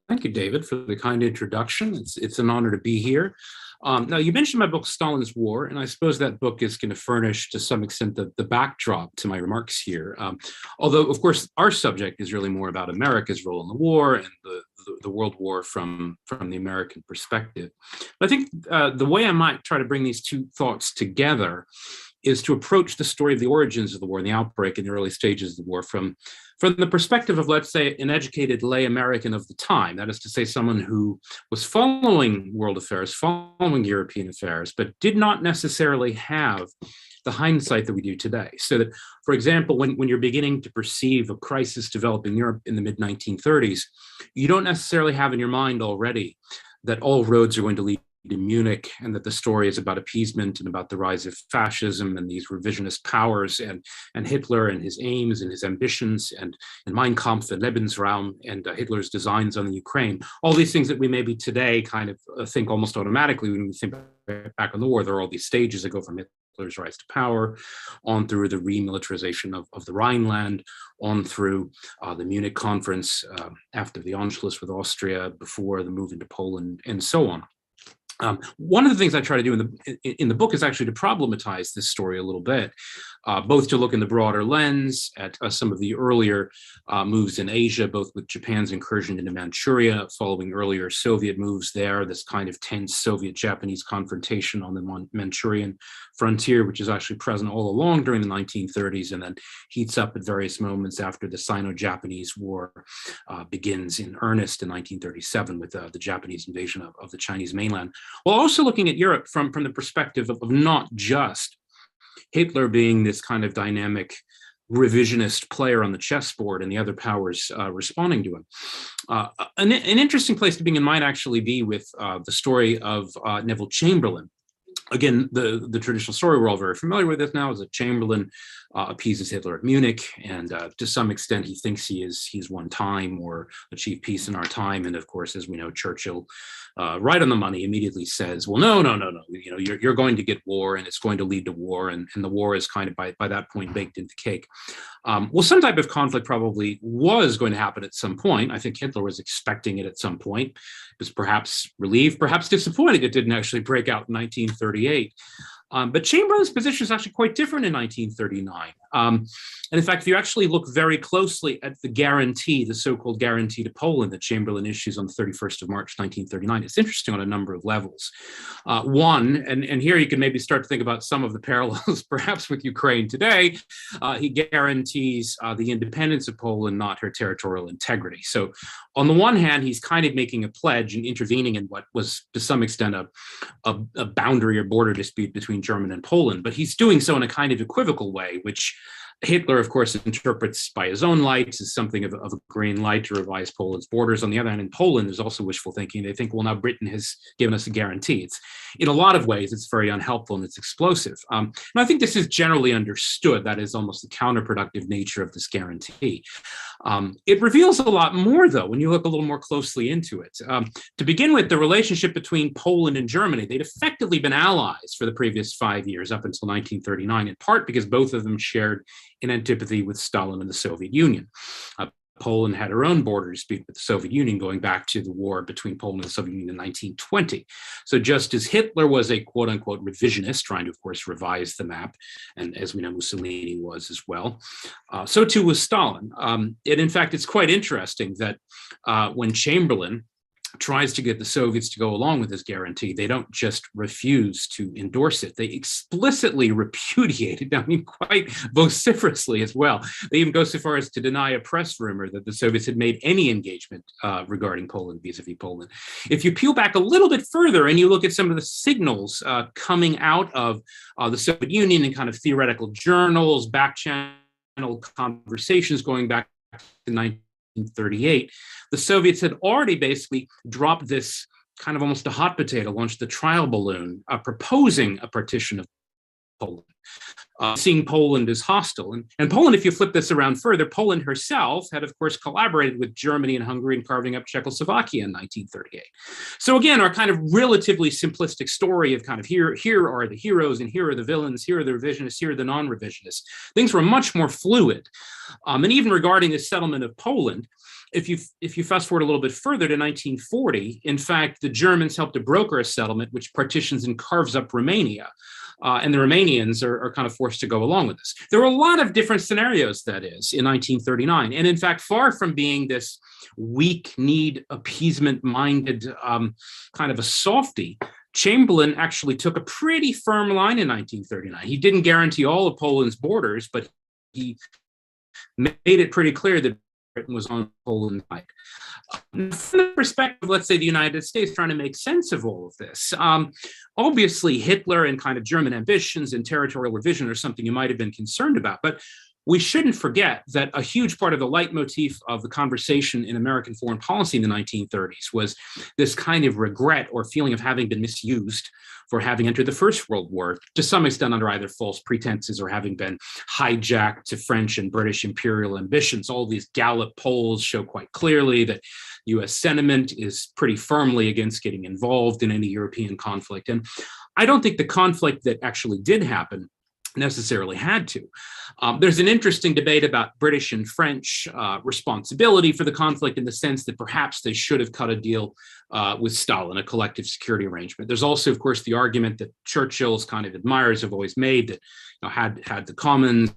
Thank you, David, for the kind introduction. It's an honor to be here. Now, you mentioned my book, Stalin's War, and I suppose that book is going to furnish, to some extent, the backdrop to my remarks here. Although, of course, our subject is really more about America's role in the war and the World War from the American perspective. But I think the way I might try to bring these two thoughts together is to approach the story of the origins of the war and the outbreak in the early stages of the war from the perspective of, let's say, an educated lay American of the time. That is to say, someone who was following world affairs, following European affairs, but did not necessarily have the hindsight that we do today. So that, for example, when you're beginning to perceive a crisis developing in Europe in the mid-1930s, you don't necessarily have in your mind already that all roads are going to lead to Munich, and that the story is about appeasement and about the rise of fascism and these revisionist powers and Hitler and his aims and his ambitions and Mein Kampf and Lebensraum and Hitler's designs on the Ukraine. All these things that we maybe today kind of think almost automatically when we think back on the war. There are all these stages that go from Hitler's rise to power, on through the remilitarization of the Rhineland, on through the Munich conference, after the Anschluss with Austria, before the move into Poland, and so on. One of the things I try to do in the book is actually to problematize this story a little bit, both to look in the broader lens at some of the earlier moves in Asia, both with Japan's incursion into Manchuria, following earlier Soviet moves there, this kind of tense Soviet-Japanese confrontation on the Manchurian frontier, which is actually present all along during the 1930s and then heats up at various moments after the Sino-Japanese War begins in earnest in 1937 with the Japanese invasion of the Chinese mainland. While also looking at Europe from the perspective of not just Hitler being this kind of dynamic revisionist player on the chessboard and the other powers responding to him. An interesting place to begin might actually be with the story of Neville Chamberlain. Again, the traditional story we're all very familiar with this now is that Chamberlain appeases Hitler at Munich, and to some extent he thinks he's won time or achieved peace in our time. And of course, as we know, Churchill, right on the money, immediately says, well, no, you know, you're going to get war, and it's going to lead to war, and the war is kind of by that point baked into cake. Well, some type of conflict probably was going to happen at some point. I think Hitler was expecting it at some point. He was perhaps relieved, perhaps disappointed it didn't actually break out in 1938. But Chamberlain's position is actually quite different in 1939. And in fact, if you actually look very closely at the guarantee, the so-called guarantee to Poland that Chamberlain issues on the 31st of March, 1939, it's interesting on a number of levels. One, and here you can maybe start to think about some of the parallels perhaps with Ukraine today, he guarantees the independence of Poland, not her territorial integrity. So on the one hand, he's kind of making a pledge and intervening in what was to some extent a boundary or border dispute between Germany and Poland, but he's doing so in a kind of equivocal way, which Hitler, of course, interprets by his own lights as something of a green light to revise Poland's borders. On the other hand, in Poland, there's also wishful thinking. They think, well, now Britain has given us a guarantee. It's, in a lot of ways, it's very unhelpful and it's explosive. And I think this is generally understood. That is almost the counterproductive nature of this guarantee. It reveals a lot more, though, when you look a little more closely into it. To begin with, the relationship between Poland and Germany, they'd effectively been allies for the previous 5 years up until 1939, in part because both of them shared in antipathy with Stalin and the Soviet Union. Poland had her own border dispute with the Soviet Union going back to the war between Poland and the Soviet Union in 1920. So just as Hitler was a quote unquote revisionist, trying to, of course, revise the map, and as we know, Mussolini was as well, so too was Stalin. And in fact, it's quite interesting that when Chamberlain tries to get the Soviets to go along with this guarantee, they don't just refuse to endorse it. They explicitly repudiate it, I mean, quite vociferously as well. They even go so far as to deny a press rumor that the Soviets had made any engagement regarding Poland, vis-a-vis Poland. If you peel back a little bit further and you look at some of the signals coming out of the Soviet Union in kind of theoretical journals, back-channel conversations going back to 1938, the Soviets had already basically dropped this kind of almost a hot potato, launched the trial balloon, proposing a partition of Poland. seeing Poland as hostile. And Poland, if you flip this around further, Poland herself had, of course, collaborated with Germany and Hungary in carving up Czechoslovakia in 1938. So again, our kind of relatively simplistic story of kind of here are the heroes and here are the villains, here are the revisionists, here are the non-revisionists. Things were much more fluid. And even regarding the settlement of Poland, if you fast forward a little bit further to 1940, in fact, the Germans helped to broker a settlement which partitions and carves up Romania. And the Romanians are kind of forced to go along with this. There were a lot of different scenarios, that is, in 1939. And in fact, far from being this weak-kneed, appeasement-minded kind of a softie, Chamberlain actually took a pretty firm line in 1939. He didn't guarantee all of Poland's borders, but he made it pretty clear that Britain was on Poland's side. From the perspective, let's say, the United States trying to make sense of all of this, obviously Hitler and kind of German ambitions and territorial revision are something you might have been concerned about, but we shouldn't forget that a huge part of the leitmotif of the conversation in American foreign policy in the 1930s was this kind of regret or feeling of having been misused for having entered the First World War, to some extent under either false pretenses or having been hijacked to French and British imperial ambitions. All these Gallup polls show quite clearly that US sentiment is pretty firmly against getting involved in any European conflict. And I don't think the conflict that actually did happen necessarily had to. There's an interesting debate about British and French responsibility for the conflict, in the sense that perhaps they should have cut a deal with Stalin, a collective security arrangement. There's also, of course, the argument that Churchill's kind of admirers have always made that, had the Commons,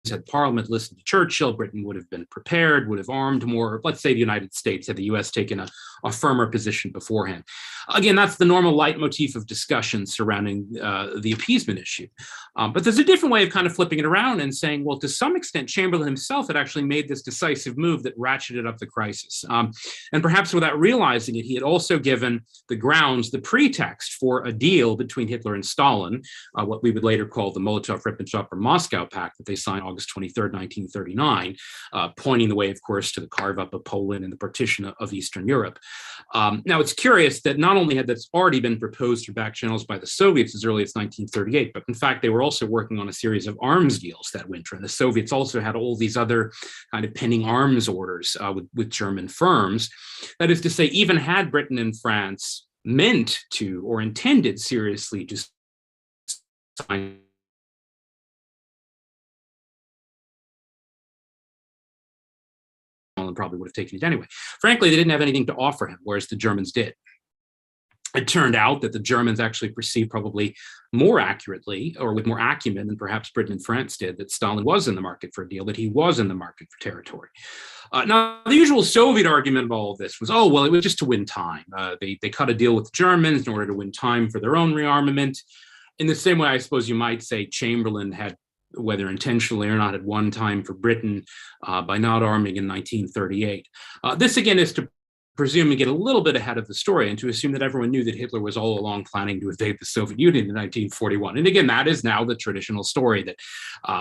had Parliament listened to Churchill, Britain would have been prepared, would have armed more. Let's say the United States, had the US taken a firmer position beforehand. Again, that's the normal leitmotif of discussion surrounding the appeasement issue. But there's a different way of kind of flipping it around and saying, well, to some extent, Chamberlain himself had actually made this decisive move that ratcheted up the crisis. And perhaps without realizing it, he had also given the grounds, the pretext for a deal between Hitler and Stalin, what we would later call the Molotov-Ribbentrop or Moscow Pact that they signed August 23rd, 1939, pointing the way, of course, to the carve-up of Poland and the partition of Eastern Europe. Now, it's curious that not only had this already been proposed through back channels by the Soviets as early as 1938, but in fact, they were also working on a series of arms deals that winter. And the Soviets also had all these other kind of pending arms orders with German firms. That is to say, even had Britain and France meant to or intended seriously to sign and probably would have taken it anyway. Frankly, they didn't have anything to offer him, whereas the Germans did. It turned out that the Germans actually perceived probably more accurately, or with more acumen than perhaps Britain and France did, that Stalin was in the market for a deal, that he was in the market for territory. Now, the usual Soviet argument of all of this was, oh, well, it was just to win time. They cut a deal with the Germans in order to win time for their own rearmament. In the same way, I suppose you might say Chamberlain had, whether intentionally or not, had won time for Britain by not arming in 1938. This, again, is to presume and get a little bit ahead of the story and to assume that everyone knew that Hitler was all along planning to invade the Soviet Union in 1941. And again, that is now the traditional story that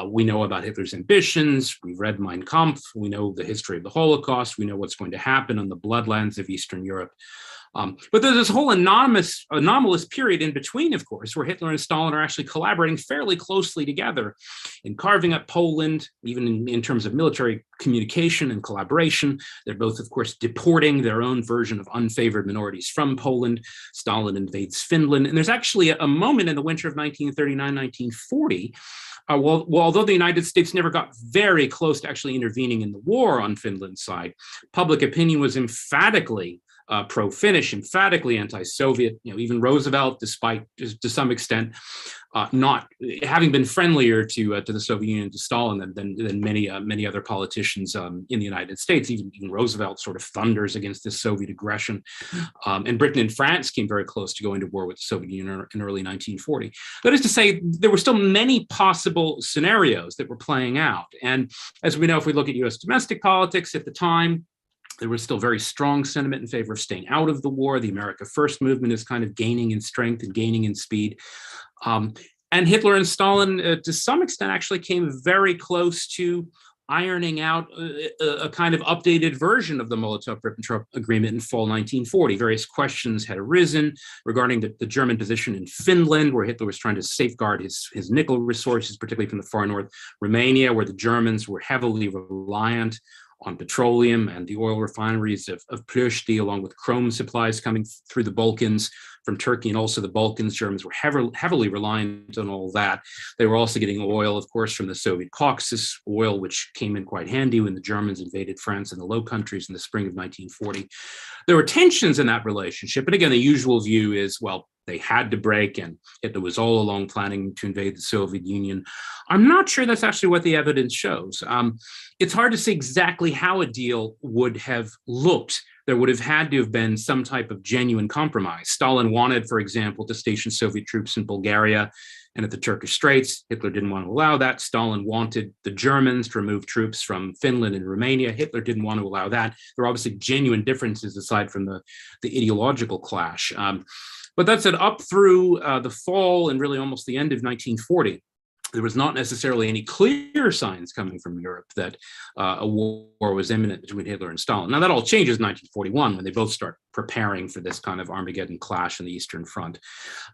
we know about Hitler's ambitions. We've read Mein Kampf. We know the history of the Holocaust. We know what's going to happen on the bloodlands of Eastern Europe. But there's this whole anomalous period in between, of course, where Hitler and Stalin are actually collaborating fairly closely together in carving up Poland, even in terms of military communication and collaboration. They're both, of course, deporting their own version of unfavored minorities from Poland. Stalin invades Finland. And there's actually a moment in the winter of 1939-1940 although the United States never got very close to actually intervening in the war on Finland's side, public opinion was emphatically pro-Finnish, emphatically anti-Soviet. Even Roosevelt, despite to some extent not having been friendlier to the Soviet Union, to Stalin than many other politicians in the United States. Even Roosevelt sort of thunders against this Soviet aggression. And Britain and France came very close to going to war with the Soviet Union in early 1940. That is to say, there were still many possible scenarios that were playing out. And as we know, if we look at US domestic politics at the time, there was still very strong sentiment in favor of staying out of the war. The America First movement is kind of gaining in strength and gaining in speed. And Hitler and Stalin, to some extent, actually came very close to ironing out a kind of updated version of the Molotov-Ribbentrop Agreement in fall 1940. Various questions had arisen regarding the German position in Finland, where Hitler was trying to safeguard his nickel resources, particularly from the far north, Romania, where the Germans were heavily reliant on petroleum and the oil refineries of Ploiești, along with chrome supplies coming through the Balkans from Turkey and also the Balkans. Germans were heavily reliant on all that. They were also getting oil, of course, from the Soviet Caucasus, oil which came in quite handy when the Germans invaded France and the Low Countries in the spring of 1940. There were tensions in that relationship. And again, the usual view is, well, they had to break, and Hitler was all along planning to invade the Soviet Union. I'm not sure that's actually what the evidence shows. It's hard to say exactly how a deal would have looked. There would have had to have been some type of genuine compromise. Stalin wanted, for example, to station Soviet troops in Bulgaria and at the Turkish Straits. Hitler didn't want to allow that. Stalin wanted the Germans to remove troops from Finland and Romania. Hitler didn't want to allow that. There are obviously genuine differences aside from the ideological clash. But that said, up through the fall and really almost the end of 1940, there was not necessarily any clear signs coming from Europe that a war was imminent between Hitler and Stalin. Now, that all changes in 1941 when they both start preparing for this kind of Armageddon clash on the Eastern Front.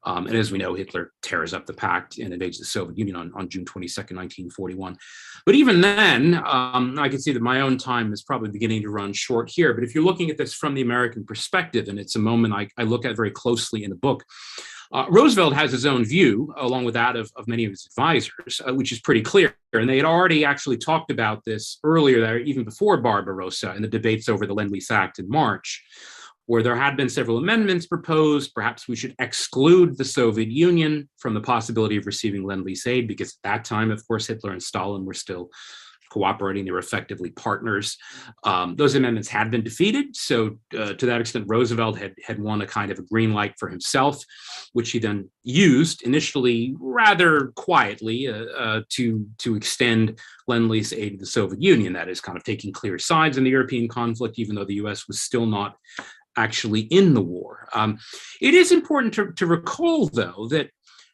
And as we know, Hitler tears up the pact and invades the Soviet Union on June 22nd, 1941. But even then, I can see that my own time is probably beginning to run short here. But if you're looking at this from the American perspective, and it's a moment I look at very closely in the book, Roosevelt has his own view, along with that of many of his advisors, which is pretty clear. And they had already actually talked about this earlier, even before Barbarossa, in the debates over the Lend-Lease Act in March, where there had been several amendments proposed. Perhaps we should exclude the Soviet Union from the possibility of receiving Lend-Lease aid, because at that time, of course, Hitler and Stalin were still cooperating. They were effectively partners. Those amendments had been defeated. So to that extent, Roosevelt had won a kind of a green light for himself, which he then used initially rather quietly to extend Lend-Lease aid to the Soviet Union. That is kind of taking clear sides in the European conflict, even though the US was still not actually in the war. It is important to recall, though, that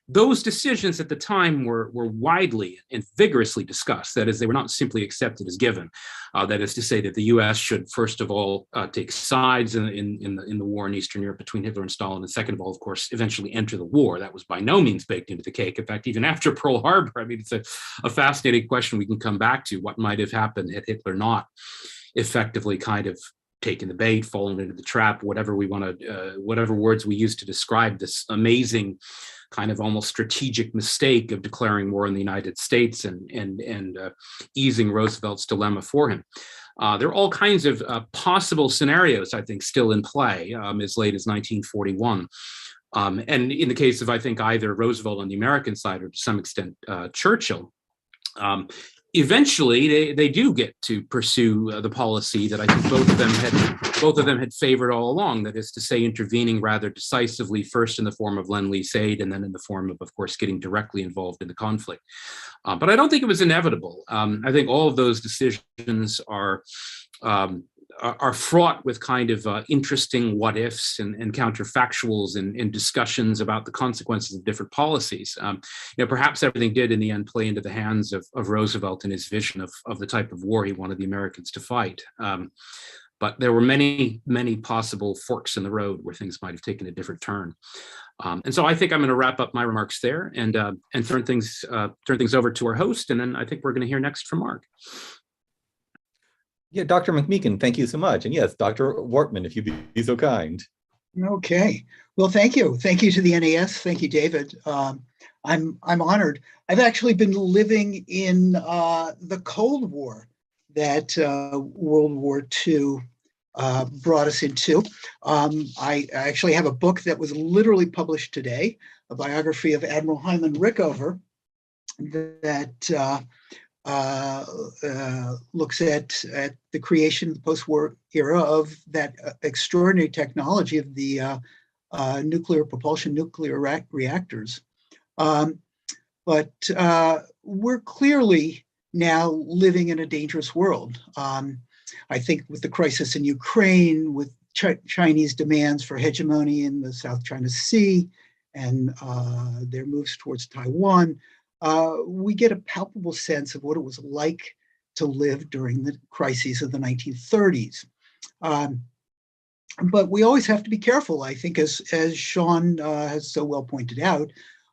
those decisions at the time were widely and vigorously discussed. That is, they were not simply accepted as given. That is to say that the U.S. should, first of all, take sides in the war in Eastern Europe between Hitler and Stalin, and second of all, of course, eventually enter the war. That was by no means baked into the cake. In fact, even after Pearl Harbor, I mean, it's a fascinating question we can come back to. What might have happened had Hitler not effectively kind of taken the bait, fallen into the trap, whatever we want to, whatever words we use to describe this amazing kind of almost strategic mistake of declaring war on the United States and easing Roosevelt's dilemma for him. There are all kinds of possible scenarios, I think, still in play as late as 1941. And in the case of, I think, either Roosevelt on the American side or to some extent Churchill, eventually they do get to pursue the policy that I think both of them had favored all along. That is to say, intervening rather decisively, first in the form of Lend-Lease aid, and then in the form of course, getting directly involved in the conflict. But I don't think it was inevitable. I think all of those decisions are fraught with kind of interesting what ifs and counterfactuals and discussions about the consequences of different policies. Perhaps everything did in the end play into the hands of Roosevelt and his vision of the type of war he wanted the Americans to fight. But there were many, many possible forks in the road where things might have taken a different turn. And so I think I'm going to wrap up my remarks there and turn things over to our host. And then I think we're going to hear next from Marc. Yeah, Dr. McMeekin, thank you so much. And yes, Dr. Wortman, if you'd be so kind. Okay. Well, thank you. Thank you to the NAS. Thank you, David. I'm honored. I've actually been living in the Cold War that World War II brought us into. I actually have a book that was literally published today, a biography of Admiral Hyman Rickover that looks at the creation, the post-war era of that extraordinary technology of the nuclear propulsion, nuclear reactors. But we're clearly now living in a dangerous world. I think with the crisis in Ukraine, with Chinese demands for hegemony in the South China Sea and their moves towards Taiwan, we get a palpable sense of what it was like to live during the crises of the 1930s. But we always have to be careful, I think, as Sean has so well pointed out,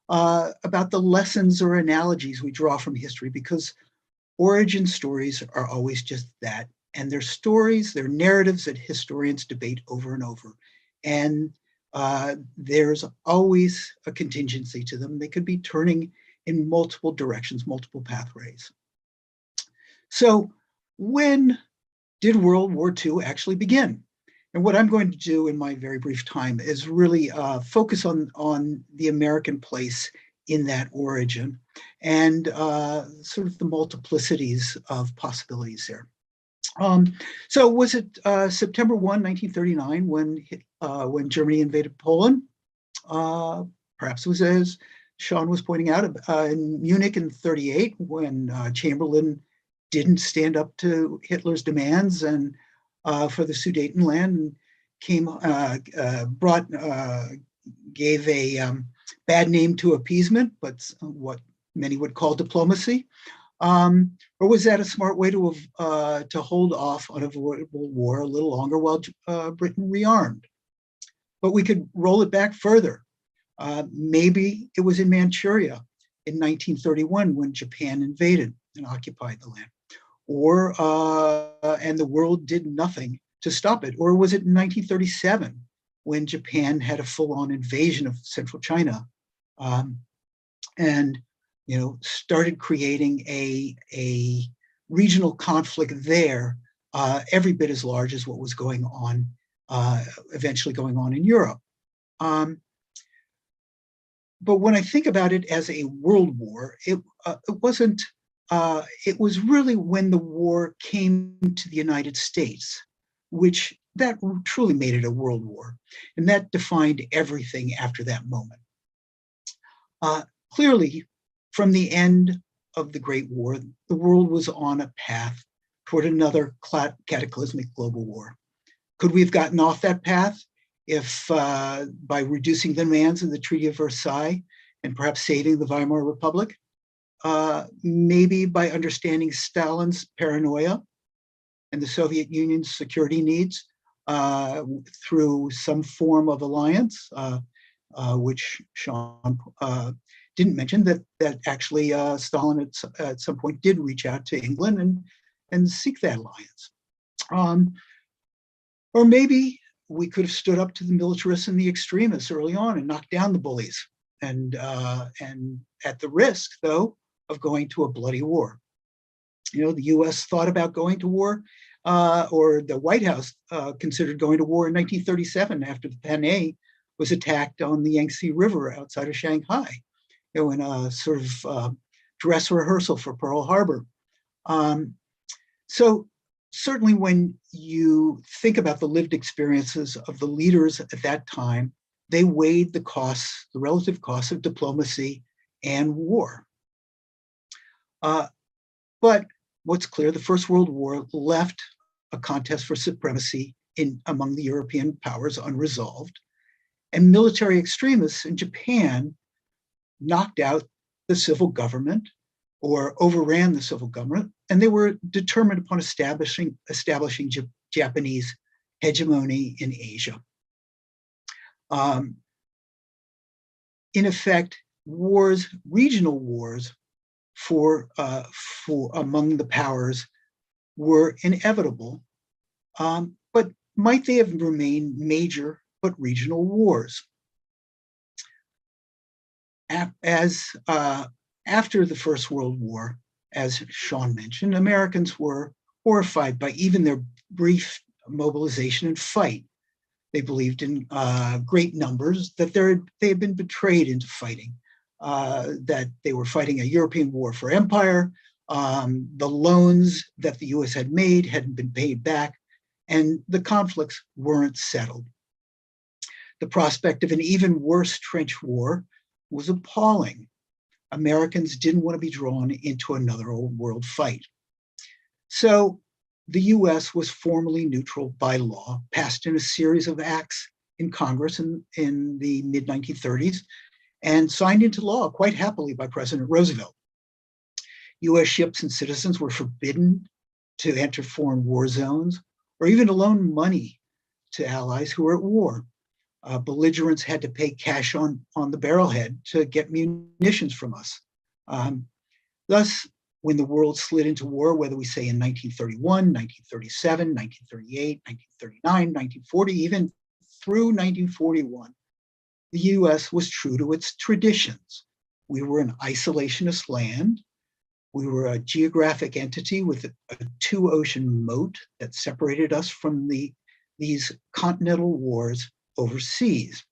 about the lessons or analogies we draw from history, because origin stories are always just that. And they're stories, they're narratives that historians debate over and over. And there's always a contingency to them. They could be turning in multiple directions, multiple pathways. So when did World War II actually begin? And what I'm going to do in my very brief time is really focus on the American place in that origin and sort of the multiplicities of possibilities there. So was it September 1, 1939, when Germany invaded Poland? Perhaps it was, as Sean was pointing out, in Munich in 1938, when Chamberlain didn't stand up to Hitler's demands and for the Sudetenland, gave a bad name to appeasement, but what many would call diplomacy. Or was that a smart way to hold off on a war a little longer while Britain rearmed? But we could roll it back further. Maybe it was in Manchuria in 1931 when Japan invaded and occupied the land. Or and the world did nothing to stop it. Or was it in 1937 when Japan had a full-on invasion of central China and started creating a regional conflict there, every bit as large as what was going on, eventually going on in Europe. But when I think about it as a world war, it wasn't. It was really when the war came to the United States, which that truly made it a world war, and that defined everything after that moment. Clearly, from the end of the Great War, the world was on a path toward another cataclysmic global war. Could we have gotten off that path if by reducing the demands of the Treaty of Versailles and perhaps saving the Weimar Republic? Maybe by understanding Stalin's paranoia and the Soviet Union's security needs through some form of alliance, which Sean didn't mention, that actually Stalin at some point did reach out to England and seek that alliance. Or maybe we could have stood up to the militarists and the extremists early on and knocked down the bullies, and at the risk, though, of going to a bloody war. The U.S. thought about going to war, or the White House considered going to war in 1937 after the Panay was attacked on the Yangtze River outside of Shanghai, in a sort of dress rehearsal for Pearl Harbor. So certainly when you think about the lived experiences of the leaders at that time, they weighed the costs, the relative costs of diplomacy and war. But what's clear, the First World War left a contest for supremacy among the European powers unresolved, and military extremists in Japan knocked out the civil government or overran the civil government, and they were determined upon establishing Japanese hegemony in Asia. In effect, regional wars for among the powers were inevitable, but might they have remained major but regional wars? After the First World War, as Sean mentioned, Americans were horrified by even their brief mobilization and fight. They believed in great numbers, that they had been betrayed into fighting, that they were fighting a European war for empire. The loans that the US had made hadn't been paid back, and the conflicts weren't settled. The prospect of an even worse trench war was appalling. Americans didn't want to be drawn into another old world fight. So the US was formally neutral by law, passed in a series of acts in Congress in the mid-1930s, and signed into law quite happily by President Roosevelt. US ships and citizens were forbidden to enter foreign war zones, or even to loan money to allies who were at war. Belligerents had to pay cash on the barrelhead to get munitions from us. Thus, when the world slid into war, whether we say in 1931, 1937, 1938, 1939, 1940, even through 1941, the US was true to its traditions. We were an isolationist land. We were a geographic entity with a two-ocean moat that separated us from these continental wars overseas.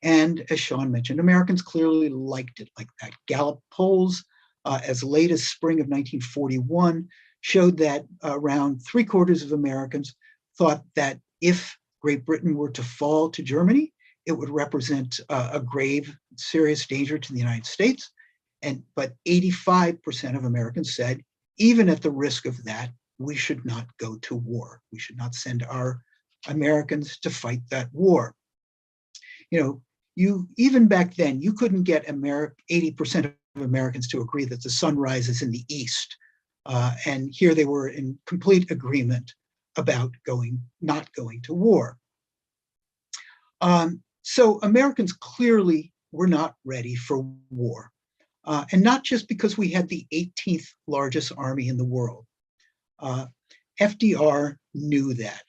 And as Sean mentioned, Americans clearly liked it like that. Gallup polls as late as spring of 1941 showed that around 3/4 of Americans thought that if Great Britain were to fall to Germany, it would represent a grave, serious danger to the United States. But 85% of Americans said, even at the risk of that, we should not go to war. We should not send our Americans to fight that war. Even back then, you couldn't get 80% of Americans to agree that the sun rises in the east. And here they were in complete agreement about not going to war. So Americans clearly were not ready for war. And not just because we had the 18th largest army in the world. FDR knew that.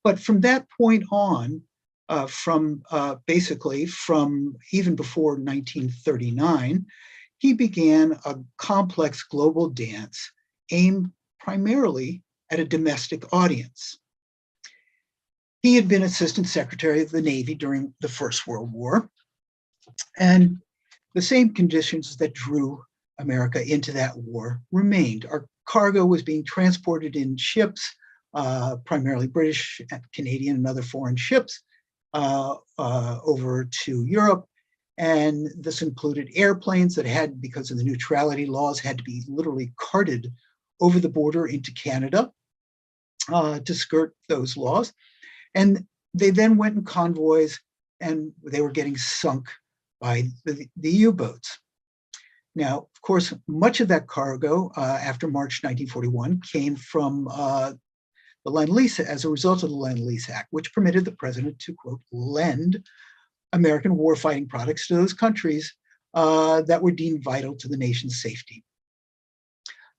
But from that point on, basically from even before 1939, he began a complex global dance aimed primarily at a domestic audience. He had been Assistant Secretary of the Navy during the First World War, and the same conditions that drew America into that war remained. Our cargo was being transported in ships, primarily British, Canadian, and other foreign ships, over to Europe. And this included airplanes that had, because of the neutrality laws, had to be literally carted over the border into Canada to skirt those laws. And they then went in convoys, and they were getting sunk by the U-boats. Now, of course, much of that cargo after March 1941 came from the Lend-Lease, as a result of the Lend-Lease Act, which permitted the president to, quote, lend American warfighting products to those countries that were deemed vital to the nation's safety.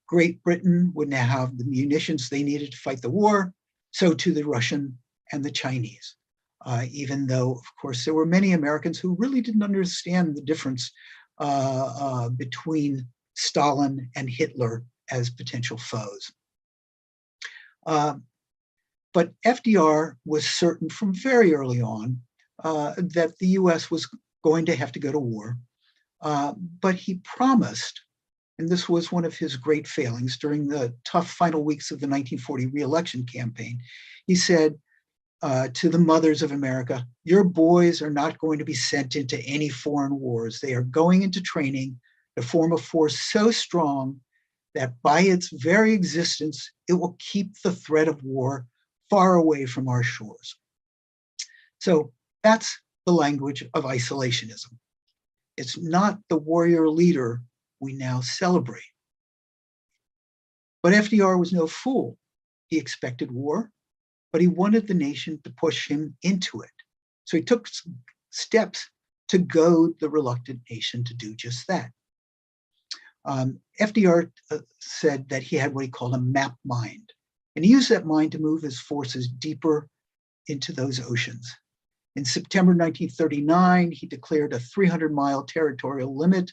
Great Britain would now have the munitions they needed to fight the war, so too the Russian and the Chinese, even though, of course, there were many Americans who really didn't understand the difference between Stalin and Hitler as potential foes. But FDR was certain from very early on that the US was going to have to go to war. But he promised, and this was one of his great failings during the tough final weeks of the 1940 re-election campaign, he said to the mothers of America, your boys are not going to be sent into any foreign wars. They are going into training to form a force so strong that by its very existence, it will keep the threat of war far away from our shores. So that's the language of isolationism. It's not the warrior leader we now celebrate. But FDR was no fool. He expected war, but he wanted the nation to push him into it. So he took steps to goad the reluctant nation to do just that. FDR said that he had what he called a map mind, and he used that mind to move his forces deeper into those oceans. In September 1939, he declared a 300-mile territorial limit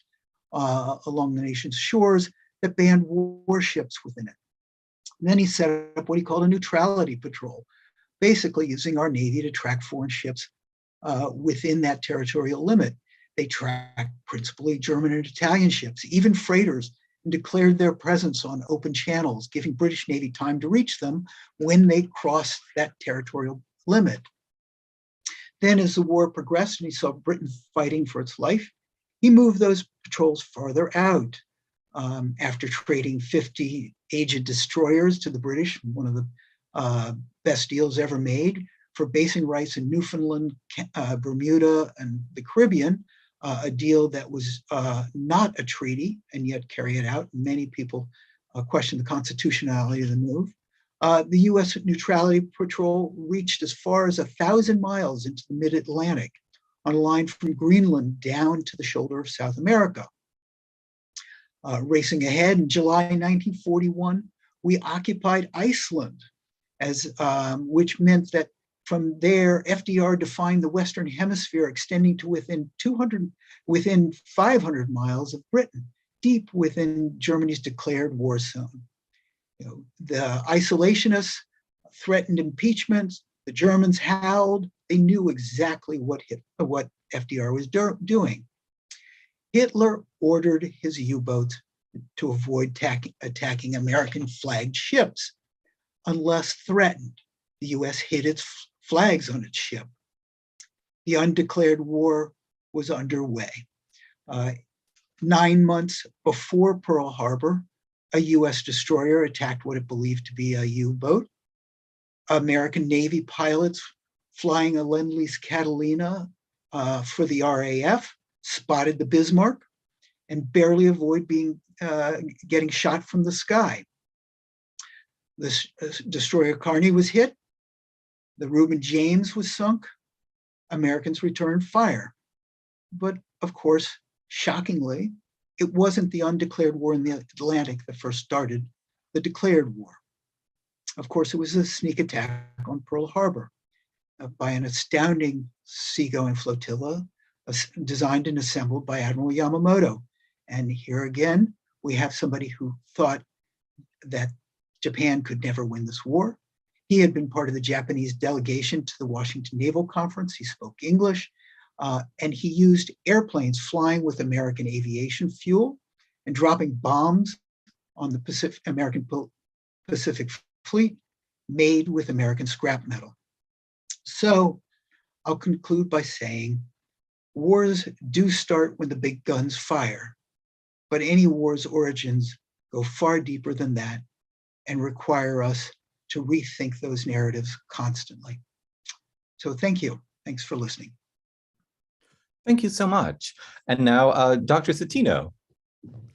along the nation's shores that banned warships within it. And then he set up what he called a neutrality patrol, basically using our Navy to track foreign ships within that territorial limit. They tracked principally German and Italian ships, even freighters, and declared their presence on open channels, giving British Navy time to reach them when they crossed that territorial limit. Then as the war progressed and he saw Britain fighting for its life, he moved those patrols farther out. After trading 50 aged destroyers to the British, one of the best deals ever made, for basing rights in Newfoundland, Bermuda, and the Caribbean, a deal that was not a treaty and yet carried it out. Many people questioned the constitutionality of the move. The U.S. Neutrality Patrol reached as far as 1,000 miles into the mid-Atlantic on a line from Greenland down to the shoulder of South America. Racing ahead in July 1941, we occupied Iceland, which meant that from there, FDR defined the Western Hemisphere extending to within 500 miles of Britain, deep within Germany's declared war zone. The isolationists threatened impeachment. The Germans howled. They knew exactly what FDR was doing. Hitler ordered his U-boats to avoid attacking American flagged ships. Unless threatened, the US hid its flags on its ship. The undeclared war was underway. 9 months before Pearl Harbor, a US destroyer attacked what it believed to be a U-boat. American Navy pilots flying a Lend-Lease Catalina for the RAF spotted the Bismarck and barely avoid getting shot from the sky. The destroyer Kearney was hit. The Reuben James was sunk. Americans returned fire. But of course, shockingly, it wasn't the undeclared war in the Atlantic that first started the declared war. Of course, it was a sneak attack on Pearl Harbor by an astounding seagoing flotilla designed and assembled by Admiral Yamamoto. And here again, we have somebody who thought that Japan could never win this war. He had been part of the Japanese delegation to the Washington Naval Conference. He spoke English, and he used airplanes flying with American aviation fuel and dropping bombs on the American Pacific Fleet made with American scrap metal. So I'll conclude by saying wars do start when the big guns fire, but any war's origins go far deeper than that and require us to rethink those narratives constantly. So thank you. Thanks for listening. Thank you so much. And now, Dr. Citino.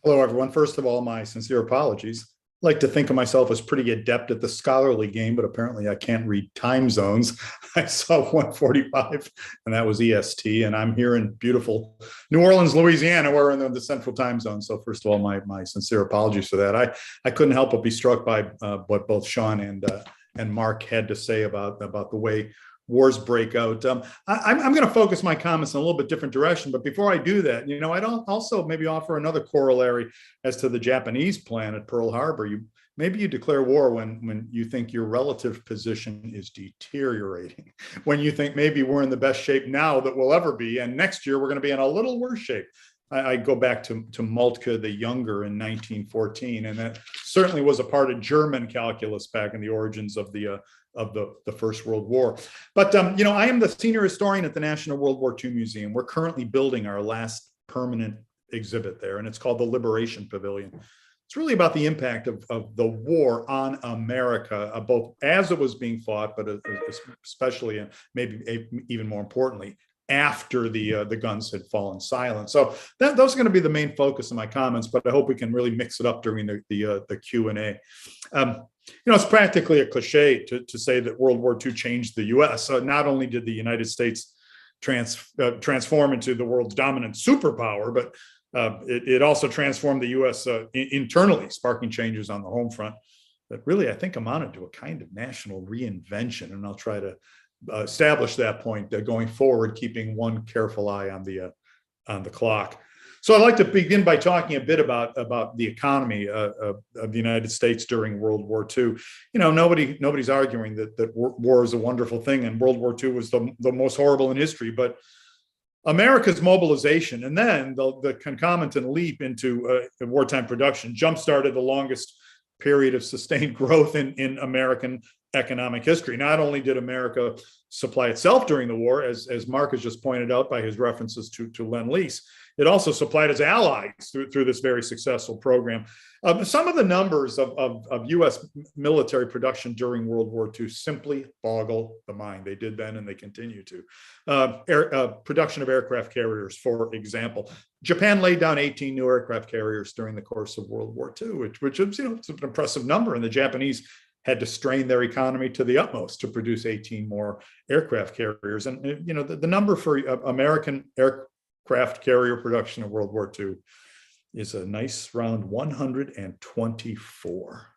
Hello, everyone. First of all, my sincere apologies. I like to think of myself as pretty adept at the scholarly game, but apparently I can't read time zones. I saw 1:45, and that was EST, and I'm here in beautiful New Orleans, Louisiana. We're in the central time zone. So first of all, my sincere apologies for that. I couldn't help but be struck by what both Sean and Marc had to say about the way wars break out. I'm going to focus my comments in a little bit different direction, but before I do that, I'd also maybe offer another corollary as to the Japanese plan at Pearl Harbor. Maybe you declare war when you think your relative position is deteriorating, when you think maybe we're in the best shape now that we'll ever be, and next year we're going to be in a little worse shape. I go back to Moltke the Younger in 1914, and that certainly was a part of German calculus back in the origins of the First World War. But I am the senior historian at the National World War II Museum. We're currently building our last permanent exhibit there, and it's called the Liberation Pavilion. It's really about the impact of the war on America, both as it was being fought, but especially, and maybe even more importantly, after the guns had fallen silent. So those are going to be the main focus of my comments, but I hope we can really mix it up during the Q&A. It's practically a cliche to say that World War II changed the U.S. So not only did the United States transform into the world's dominant superpower, but it also transformed the U.S. Internally, sparking changes on the home front that really, I think, amounted to a kind of national reinvention. And I'll try to establish that point going forward, keeping one careful eye on the clock. So I'd like to begin by talking a bit about the economy of the United States during World War II. Nobody's arguing that war is a wonderful thing, and World War II was the most horrible in history. But America's mobilization and then the concomitant leap into wartime production jump-started the longest period of sustained growth in American economic history. Not only did America supply itself during the war, as Marc has just pointed out by his references to Lend-Lease, it also supplied its allies through this very successful program. Some of the numbers of U.S. military production during World War II simply boggle the mind. They did then and they continue to. Production of aircraft carriers, for example. Japan laid down 18 new aircraft carriers during the course of World War II, which is, it's an impressive number, and the Japanese had to strain their economy to the utmost to produce 18 more aircraft carriers. And the number for American aircraft carrier production in World War II is a nice round 124.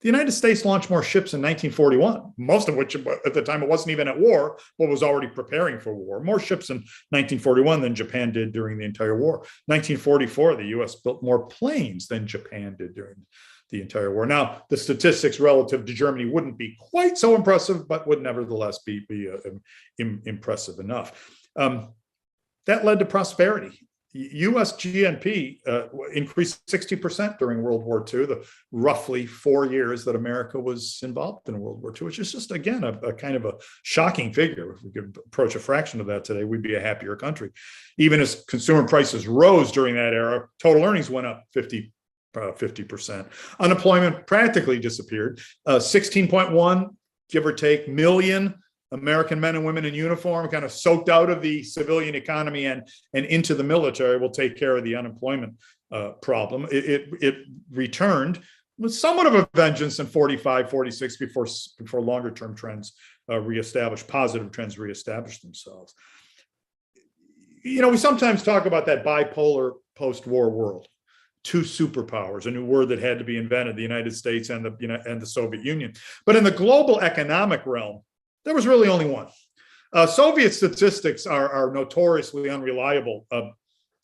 The United States launched more ships in 1941, most of which at the time it wasn't even at war, but was already preparing for war. More ships in 1941 than Japan did during the entire war. 1944, the US built more planes than Japan did during the entire war. Now, the statistics relative to Germany wouldn't be quite so impressive, but would nevertheless be impressive enough. That led to prosperity. US GNP increased 60% during World War II, the roughly 4 years that America was involved in World War II, which is just, again, a kind of a shocking figure. If we could approach a fraction of that today, we'd be a happier country. Even as consumer prices rose during that era, total earnings went up 50%. Unemployment practically disappeared. 16.1, give or take, million American men and women in uniform, kind of soaked out of the civilian economy and into the military, will take care of the unemployment problem. It returned with somewhat of a vengeance in 45, 46 before longer term trends positive trends reestablished themselves. We sometimes talk about that bipolar post-war world. Two superpowers, a new word that had to be invented, the United States and the Soviet Union. But in the global economic realm, there was really only one. Soviet statistics are notoriously unreliable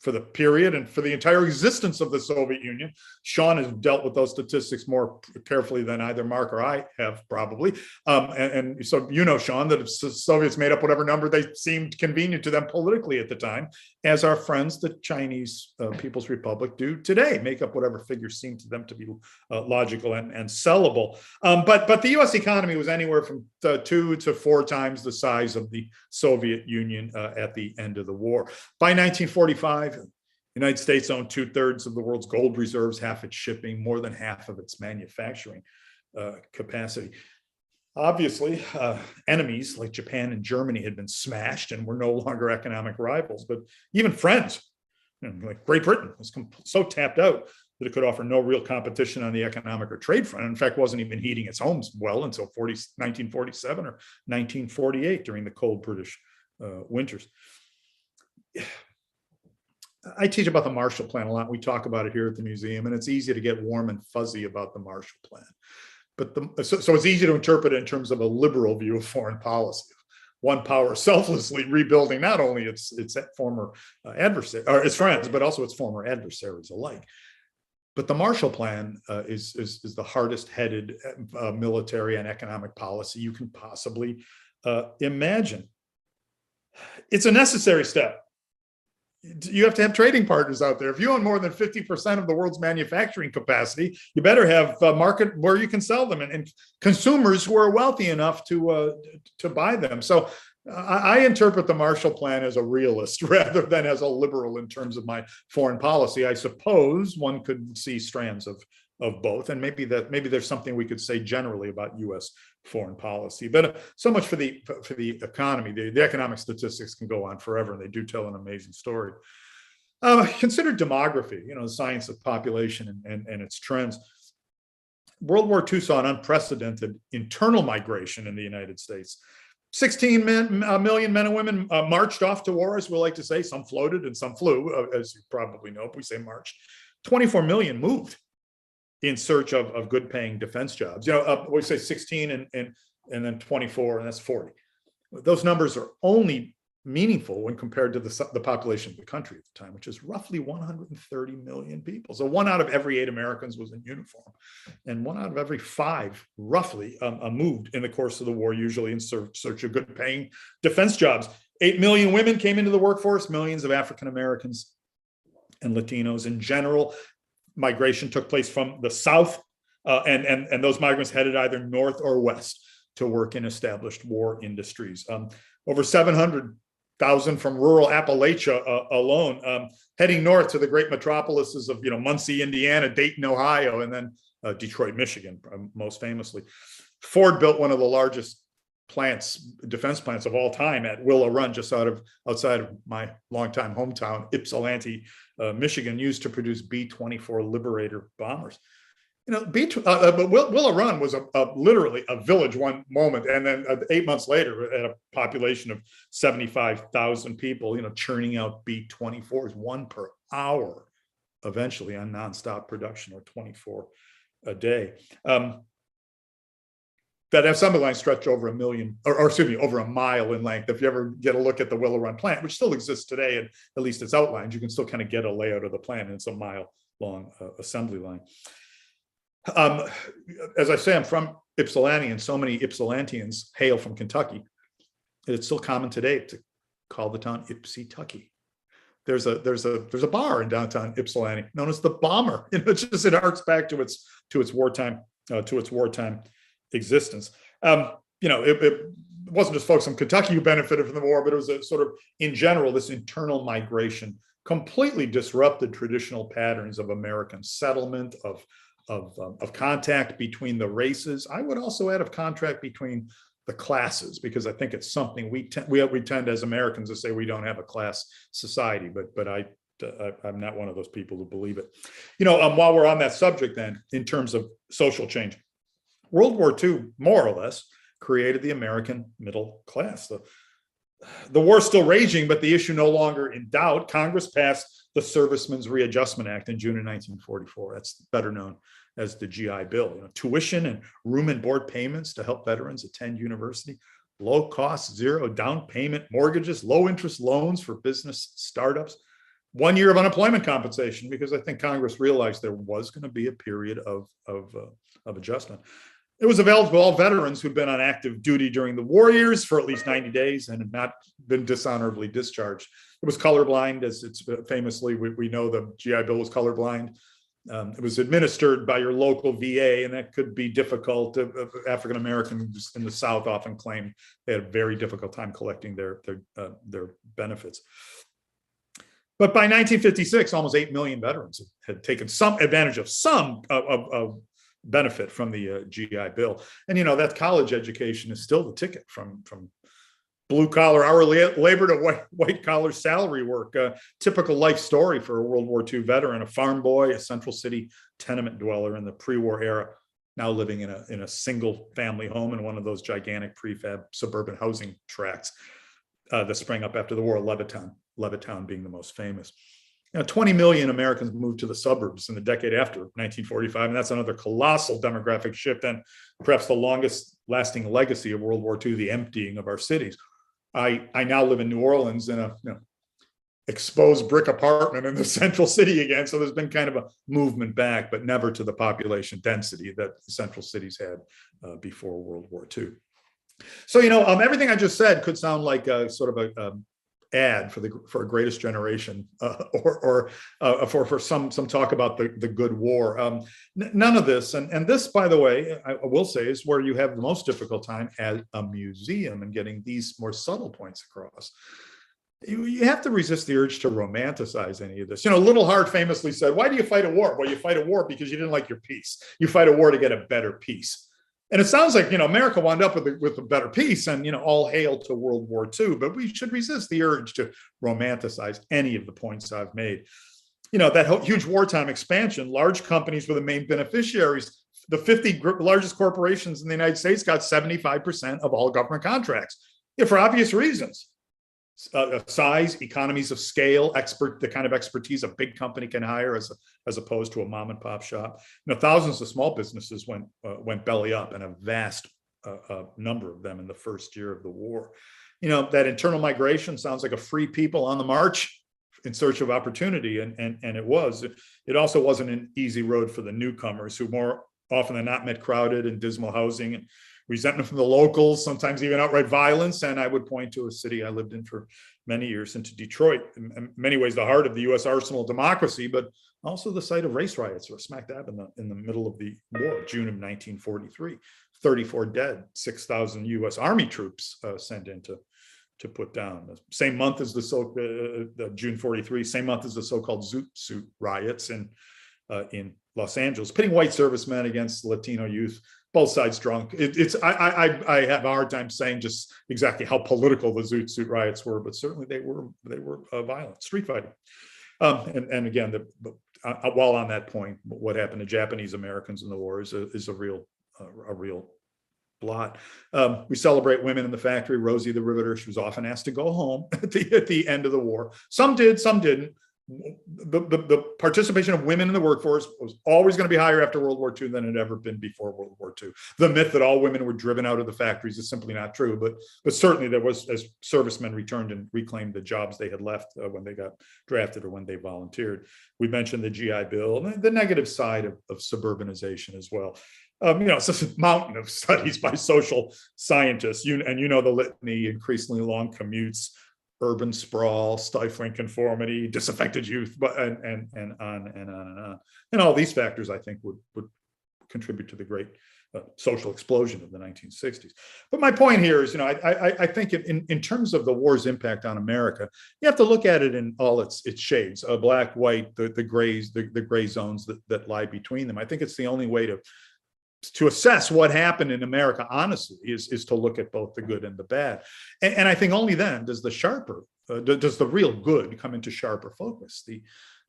for the period and for the entire existence of the Soviet Union. Sean has dealt with those statistics more carefully than either Marc or I have, probably. And so Sean, that the Soviets made up whatever number they seemed convenient to them politically at the time, as our friends, the Chinese People's Republic, do today, make up whatever figures seem to them to be logical and sellable. But the US economy was anywhere from 2 to 4 times the size of the Soviet Union at the end of the war. By 1945, the United States owned 2/3 of the world's gold reserves, half its shipping, more than half of its manufacturing capacity. Obviously, enemies like Japan and Germany had been smashed and were no longer economic rivals, but even friends, like Great Britain, was so tapped out that it could offer no real competition on the economic or trade front. In fact, wasn't even heating its homes well until 1947 or 1948 during the cold British winters. I teach about the Marshall Plan a lot. We talk about it here at the museum, and it's easy to get warm and fuzzy about the Marshall Plan. But so it's easy to interpret it in terms of a liberal view of foreign policy. One power selflessly rebuilding not only its former adversary or its friends, but also its former adversaries alike. But the Marshall Plan is the hardest-headed military and economic policy you can possibly imagine. It's a necessary step. You have to have trading partners out there. If you own more than 50% of the world's manufacturing capacity, you better have a market where you can sell them and consumers who are wealthy enough to buy them. So I interpret the Marshall Plan as a realist rather than as a liberal in terms of my foreign policy. I suppose one could see strands of both, and maybe there's something we could say generally about U.S. foreign policy. But so much for the economy. The economic statistics can go on forever, and they do tell an amazing story. Consider demography, the science of population and its trends. World War II saw an unprecedented internal migration in the United States. 16 million men and women marched off to war, as we like to say. Some floated and some flew, as you probably know, if we say marched. 24 million moved in search of good paying defense jobs. We say 16 and then 24, and that's 40. Those numbers are only meaningful when compared to the population of the country at the time, which is roughly 130 million people. So 1 out of every 8 Americans was in uniform, and 1 out of every 5 roughly moved in the course of the war, usually in search of good paying defense jobs. 8 million women came into the workforce, millions of African Americans and Latinos. In general, migration took place from the South, and those migrants headed either north or west. to work in established war industries. Over 700,000 from rural Appalachia alone, heading north to the great metropolises of Muncie, Indiana, Dayton, Ohio, and then Detroit, Michigan, most famously. Ford built one of the largest defense plants of all time at Willow Run, just outside of my longtime hometown, Ypsilanti, Michigan, used to produce B-24 Liberator bombers. But Willow Run was literally a village one moment, and then 8 months later, at a population of 75,000 people, churning out B-24s, one per hour, eventually on nonstop production, or 24 a day. That assembly line stretched over over a mile in length. If you ever get a look at the Willow Run plant, which still exists today, and at least it's outlined, you can still kind of get a layout of the plant, and it's a mile-long assembly line. As I say, I'm from Ypsilanti, and so many Ypsilantians hail from Kentucky. It's still common today to call the town Ypsi-tucky. There's a bar in downtown Ypsilanti known as the Bomber. It harks back to its wartime existence. It wasn't just folks from Kentucky who benefited from the war, but it was a sort of, in general, this internal migration completely disrupted traditional patterns of American settlement, of contact between the races. I would also add of contact between the classes, because I think it's something we tend as Americans to say we don't have a class society, but I'm not one of those people who believe it. While we're on that subject, then, in terms of social change, World War II, more or less, created the American middle class. The war's still raging, but the issue no longer in doubt. Congress passed the Servicemen's Readjustment Act in June of 1944. That's better known as the GI Bill. Tuition and room and board payments to help veterans attend university, low cost, zero down payment mortgages, low interest loans for business startups, 1 year of unemployment compensation, because I think Congress realized there was going to be a period of adjustment. It was available to all veterans who'd been on active duty during the war years for at least 90 days and had not been dishonorably discharged. It was colorblind, as it's famously, we know the GI Bill was colorblind. It was administered by your local VA, and that could be difficult. African Americans in the South often claimed they had a very difficult time collecting their benefits. But by 1956, almost 8 million veterans had taken some advantage of some benefit from the GI Bill. And that college education is still the ticket from blue collar hourly labor to white collar salary work. Typical life story for a World War II veteran, a farm boy, a Central City tenement dweller in the pre-war era, now living in a single family home in one of those gigantic prefab suburban housing tracts that sprang up after the war, Levittown being the most famous. 20 million Americans moved to the suburbs in the decade after 1945, and that's another colossal demographic shift, and perhaps the longest lasting legacy of World War II, the emptying of our cities. I now live in New Orleans in a exposed brick apartment in the Central City again, so there's been kind of a movement back, but never to the population density that the Central cities had before World War II. So, everything I just said could sound like a sort of a ad for a greatest generation, or for some talk about the good war. None of this, and this, by the way, I will say, is where you have the most difficult time at a museum and getting these more subtle points across. You have to resist the urge to romanticize any of this. Little Hart famously said, "Why do you fight a war?" Well, you fight a war because you didn't like your peace. You fight a war to get a better peace. And it sounds like, America wound up with a better peace, and, all hail to World War II, but we should resist the urge to romanticize any of the points I've made. That huge wartime expansion, large companies were the main beneficiaries. The 50 largest corporations in the United States got 75% of all government contracts, for obvious reasons. Size, economies of scale, the kind of expertise a big company can hire as opposed to a mom and pop shop. Thousands of small businesses went belly up, and a vast number of them in the first year of the war. That internal migration sounds like a free people on the march in search of opportunity, and it was. It also wasn't an easy road for the newcomers, who more often than not met crowded and dismal housing and resentment from the locals, sometimes even outright violence. And I would point to a city I lived in for many years, into Detroit, in many ways the heart of the U.S. arsenal of democracy, but Also the site of race riots were smack dab in the middle of the war, June of 1943. 34 dead, 6,000 US Army troops sent in to put down. The same month as the June 43, same month as the so-called Zoot Suit riots in Los Angeles, pitting white servicemen against Latino youth, both sides drunk. I have a hard time saying just exactly how political the Zoot Suit riots were, but certainly they were violent, street fighting. And again, while on that point, what happened to Japanese Americans in the war is a real blot. We celebrate women in the factory. Rosie the Riveter, she was often asked to go home at the end of the war. Some did, some didn't. The participation of women in the workforce was always going to be higher after World War II than it had ever been before World War II. The myth that all women were driven out of the factories is simply not true, but certainly there was, as servicemen returned and reclaimed the jobs they had left when they got drafted or when they volunteered. We mentioned the GI Bill and the negative side of suburbanization as well. It's just a mountain of studies by social scientists, you know the litany: increasingly long commutes, urban sprawl, stifling conformity, disaffected youth, and on and on and on. And all these factors, I think, would contribute to the great social explosion of the 1960s. But my point here is, I think in terms of the war's impact on America, you have to look at it in all its shades: black, white, the grays, the gray zones that lie between them. I think it's the only way to assess what happened in America, honestly, is to look at both the good and the bad. And I think only then does the real good come into sharper focus.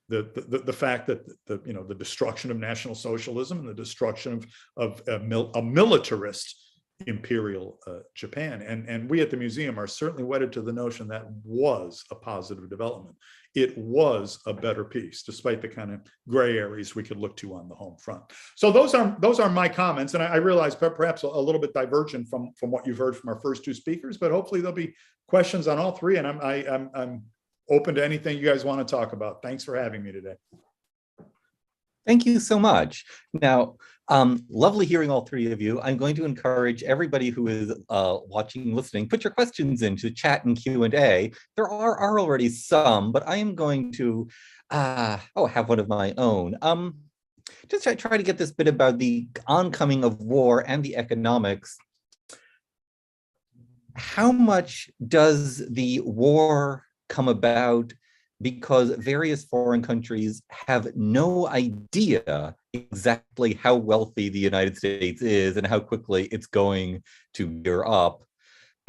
The fact that the destruction of National Socialism and the destruction of a militarist imperial Japan. And we at the museum are certainly wedded to the notion that was a positive development. It was a better piece, despite the kind of gray areas we could look to on the home front. So those are my comments. And I realize perhaps a little bit divergent from what you've heard from our first two speakers, but hopefully there'll be questions on all three. And I'm open to anything you guys want to talk about. Thanks for having me today. Thank you so much. Now, lovely hearing all three of you. I'm going to encourage everybody who is watching, listening, put your questions into chat and Q&A. There are already some, but I am going to have one of my own. Just try to get this bit about the oncoming of war and the economics. How much does the war come about because various foreign countries have no idea exactly how wealthy the United States is and how quickly it's going to gear up?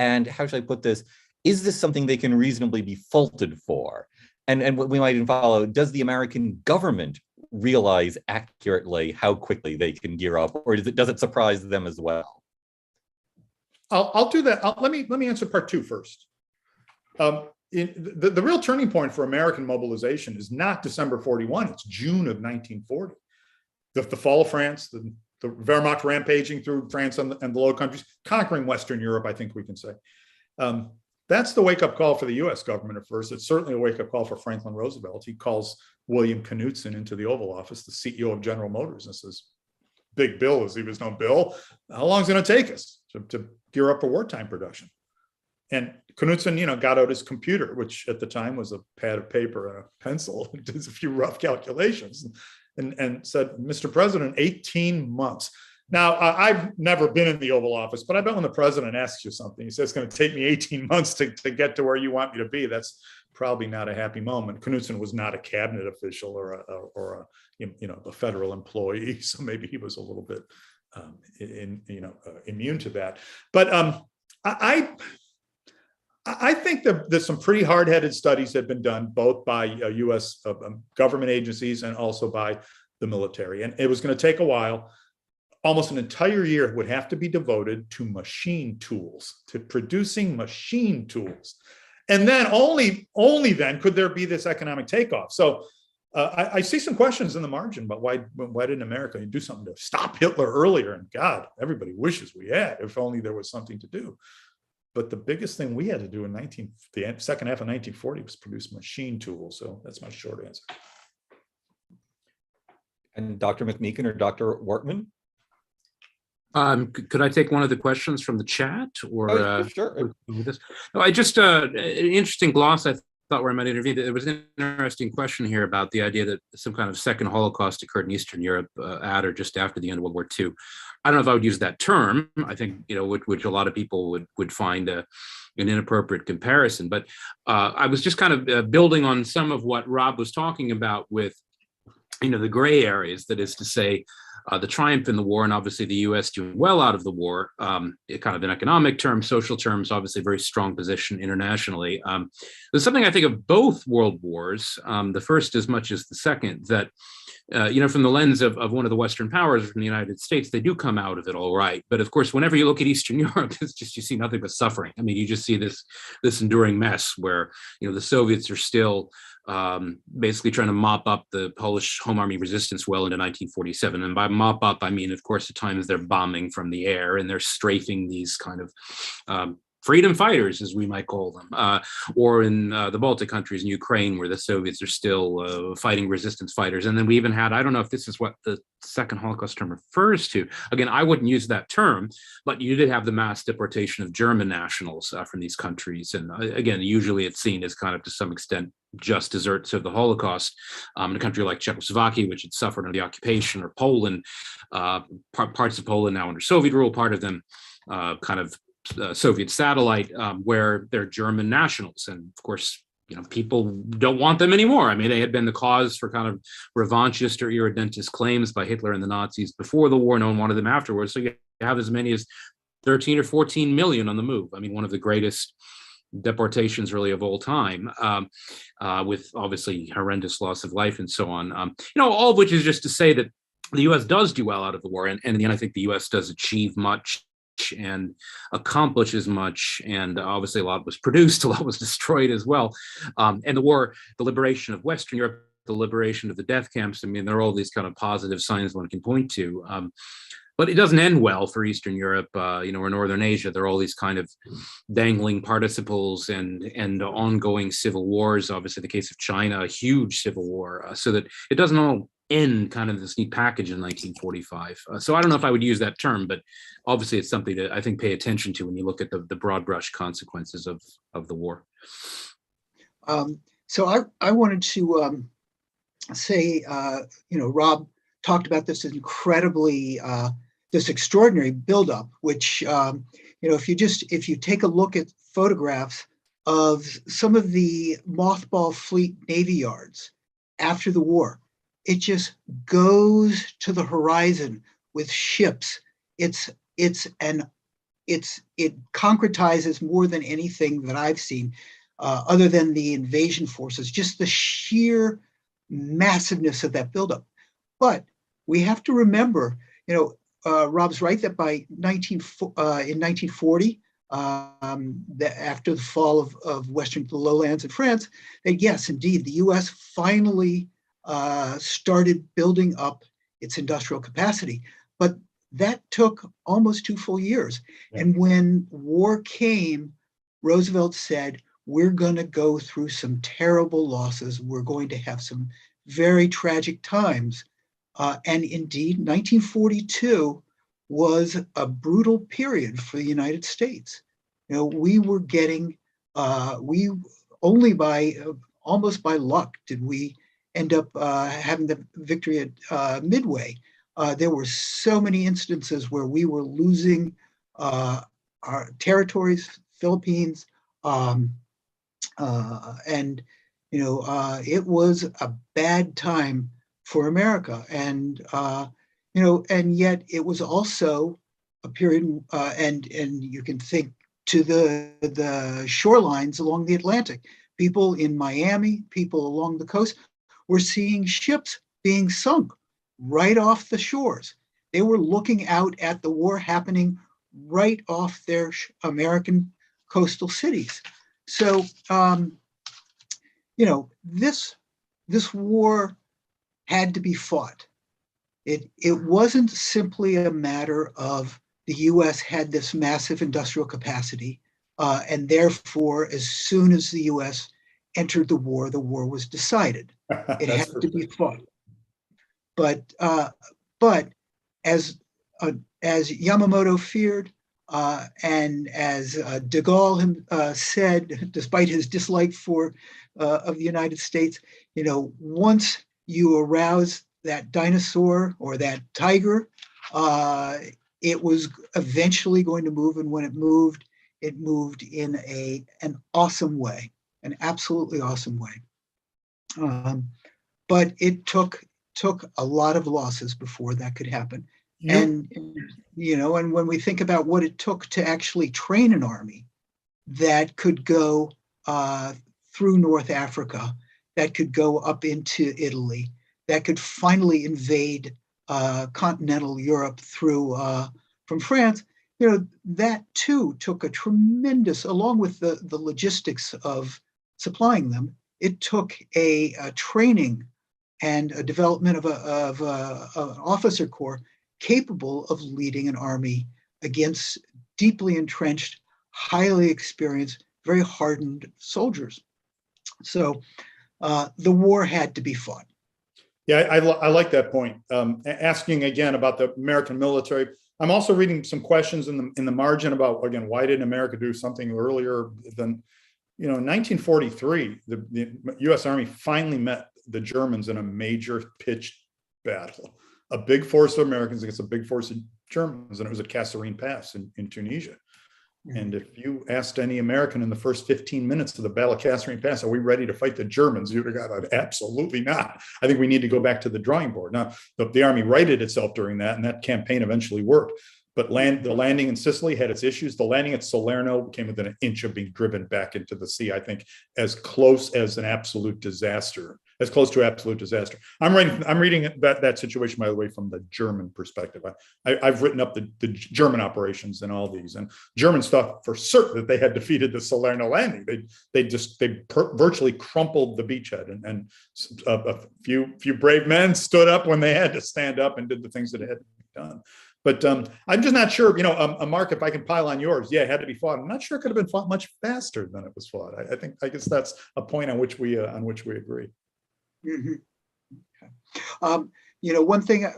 And how should I put this? Is this something they can reasonably be faulted for? And what we might even follow, does the American government realize accurately how quickly they can gear up, or does it surprise them as well? I'll do that. Let me answer part two first. The real turning point for American mobilization is not December 41, it's June of 1940. The fall of France, the Wehrmacht rampaging through France and the Low Countries, conquering Western Europe, I think we can say. That's the wake-up call for the US government at first. It's certainly a wake-up call for Franklin Roosevelt. He calls William Knudsen into the Oval Office, the CEO of General Motors, and says, Big Bill, as he was known, Bill, how long is it going to take us to gear up for wartime production? And Knudsen, got out his computer, which at the time was a pad of paper and a pencil, and did a few rough calculations, and said, Mr. President, 18 months. Now, I've never been in the Oval Office, but I bet when the president asks you something, he says, it's going to take me 18 months to get to where you want me to be. That's probably not a happy moment. Knudsen was not a cabinet official or a federal employee, so maybe he was a little bit immune to that. But I think there's some pretty hard-headed studies that have been done, both by U.S. government agencies and also by the military. And it was going to take a while. Almost an entire year would have to be devoted to machine tools, to producing machine tools. And then only then could there be this economic takeoff. So I see some questions in the margin, but why didn't America do something to stop Hitler earlier? And God, everybody wishes we had, if only there was something to do. But the biggest thing we had to do in the second half of 1940 was produce machine tools. So that's my short answer. And Dr. McMeekin or Dr. Wortman? Could I take one of the questions from the chat, or sure? this? No, I just an interesting gloss I thought where I might intervene. There was an interesting question here about the idea that some kind of second Holocaust occurred in Eastern Europe at or just after the end of World War II. I don't know if I would use that term. I think, which a lot of people would find an inappropriate comparison. But I was just kind of building on some of what Rob was talking about with, the gray areas. That is to say, the triumph in the war, and obviously the U.S. doing well out of the war, kind of in economic terms, social terms, obviously very strong position internationally. There's something I think of both world wars, the first as much as the second, that, from the lens of one of the Western powers, from the United States, they do come out of it all right. But of course, whenever you look at Eastern Europe, it's just, you see nothing but suffering. I mean, you just see this enduring mess where, the Soviets are still basically trying to mop up the Polish Home Army resistance well into 1947. And by mop up, I mean, of course, at times they're bombing from the air and they're strafing these kind of freedom fighters, as we might call them, or in the Baltic countries in Ukraine, where the Soviets are still fighting resistance fighters. And then we even had, I don't know if this is what the second Holocaust term refers to. Again, I wouldn't use that term, but you did have the mass deportation of German nationals from these countries. And again, usually it's seen as kind of, to some extent, just desserts of the Holocaust. In a country like Czechoslovakia, which had suffered under the occupation, or Poland, parts of Poland now under Soviet rule, part of them kind of Soviet satellite, where they're German nationals. And of course, people don't want them anymore. I mean, they had been the cause for kind of revanchist or irredentist claims by Hitler and the Nazis before the war. No one wanted them afterwards. So you have as many as 13 or 14 million on the move. I mean, one of the greatest deportations really of all time, with obviously horrendous loss of life and so on. All of which is just to say that the U.S. does do well out of the war. And in the end, I think the U.S. does achieve much and accomplishes much, and obviously a lot was produced, a lot was destroyed as well. And the war, the liberation of Western Europe, the liberation of the death camps, I mean, there are all these kind of positive signs one can point to. But it doesn't end well for Eastern Europe, or Northern Asia. There are all these kind of dangling participles and ongoing civil wars. Obviously, the case of China, a huge civil war, so that it doesn't all end kind of this neat package in 1945. So I don't know if I would use that term, but obviously it's something to, I think, pay attention to when you look at the broad brush consequences of the war. So I wanted to say, Rob talked about this incredibly, this extraordinary buildup, which, if you take a look at photographs of some of the mothball fleet Navy yards after the war, it just goes to the horizon with ships. It concretizes more than anything that I've seen, other than the invasion forces, just the sheer massiveness of that buildup. But we have to remember, Rob's right that in 1940, after the fall of Western lowlands in France, that yes, indeed, the U.S. finally started building up its industrial capacity. But that took almost 2 full years. Yeah. And when war came, Roosevelt said, we're going to go through some terrible losses. We're going to have some very tragic times. And indeed, 1942 was a brutal period for the United States. We were getting, almost by luck did we end up having the victory at Midway. There were so many instances where we were losing our territories, Philippines, and it was a bad time for America, and yet it was also a period, and you can think to the shorelines along the Atlantic. People in Miami, people along the coast, were seeing ships being sunk right off the shores. They were looking out at the war happening right off their American coastal cities. So, this war had to be fought. It wasn't simply a matter of the U.S. had this massive industrial capacity, and therefore, as soon as the U.S. entered the war was decided. It had to be fought. But as Yamamoto feared, and as de Gaulle said, despite his dislike for of the United States. Once you arouse that dinosaur or that tiger, it was eventually going to move, and when it moved in an awesome way, an absolutely awesome way. But it took a lot of losses before that could happen. And when we think about what it took to actually train an army that could go through North Africa, that could go up into Italy, that could finally invade continental Europe through from France, that too took a tremendous, along with the logistics of supplying them, it took a training and a development of an officer corps capable of leading an army against deeply entrenched, highly experienced, very hardened soldiers. So the war had to be fought. Yeah, I like that point. Asking again about the American military. I'm also reading some questions in the margin about, again, why didn't America do something earlier than, in 1943, the U.S. Army finally met the Germans in a major pitched battle. A big force of Americans against a big force of Germans, and it was at Kasserine Pass in Tunisia. And if you asked any American in the first 15 minutes of the Battle of Kasserine Pass, are we ready to fight the Germans? You'd have got, absolutely not. I think we need to go back to the drawing board. Now, the Army righted itself during that, and that campaign eventually worked. But the landing in Sicily had its issues. The landing at Salerno came within an inch of being driven back into the sea, I think, as close as an absolute disaster, as close to absolute disaster. I'm reading that situation, by the way, from the German perspective. I've written up the German operations in all these, and Germans thought for certain that they had defeated the Salerno landing. They virtually crumpled the beachhead, and a few brave men stood up when they had to stand up and did the things that had to be done. But I'm just not sure, Marc, if I can pile on yours, yeah, it had to be fought. I'm not sure it could have been fought much faster than it was fought. I guess that's a point on which we agree. Mm-hmm. Okay.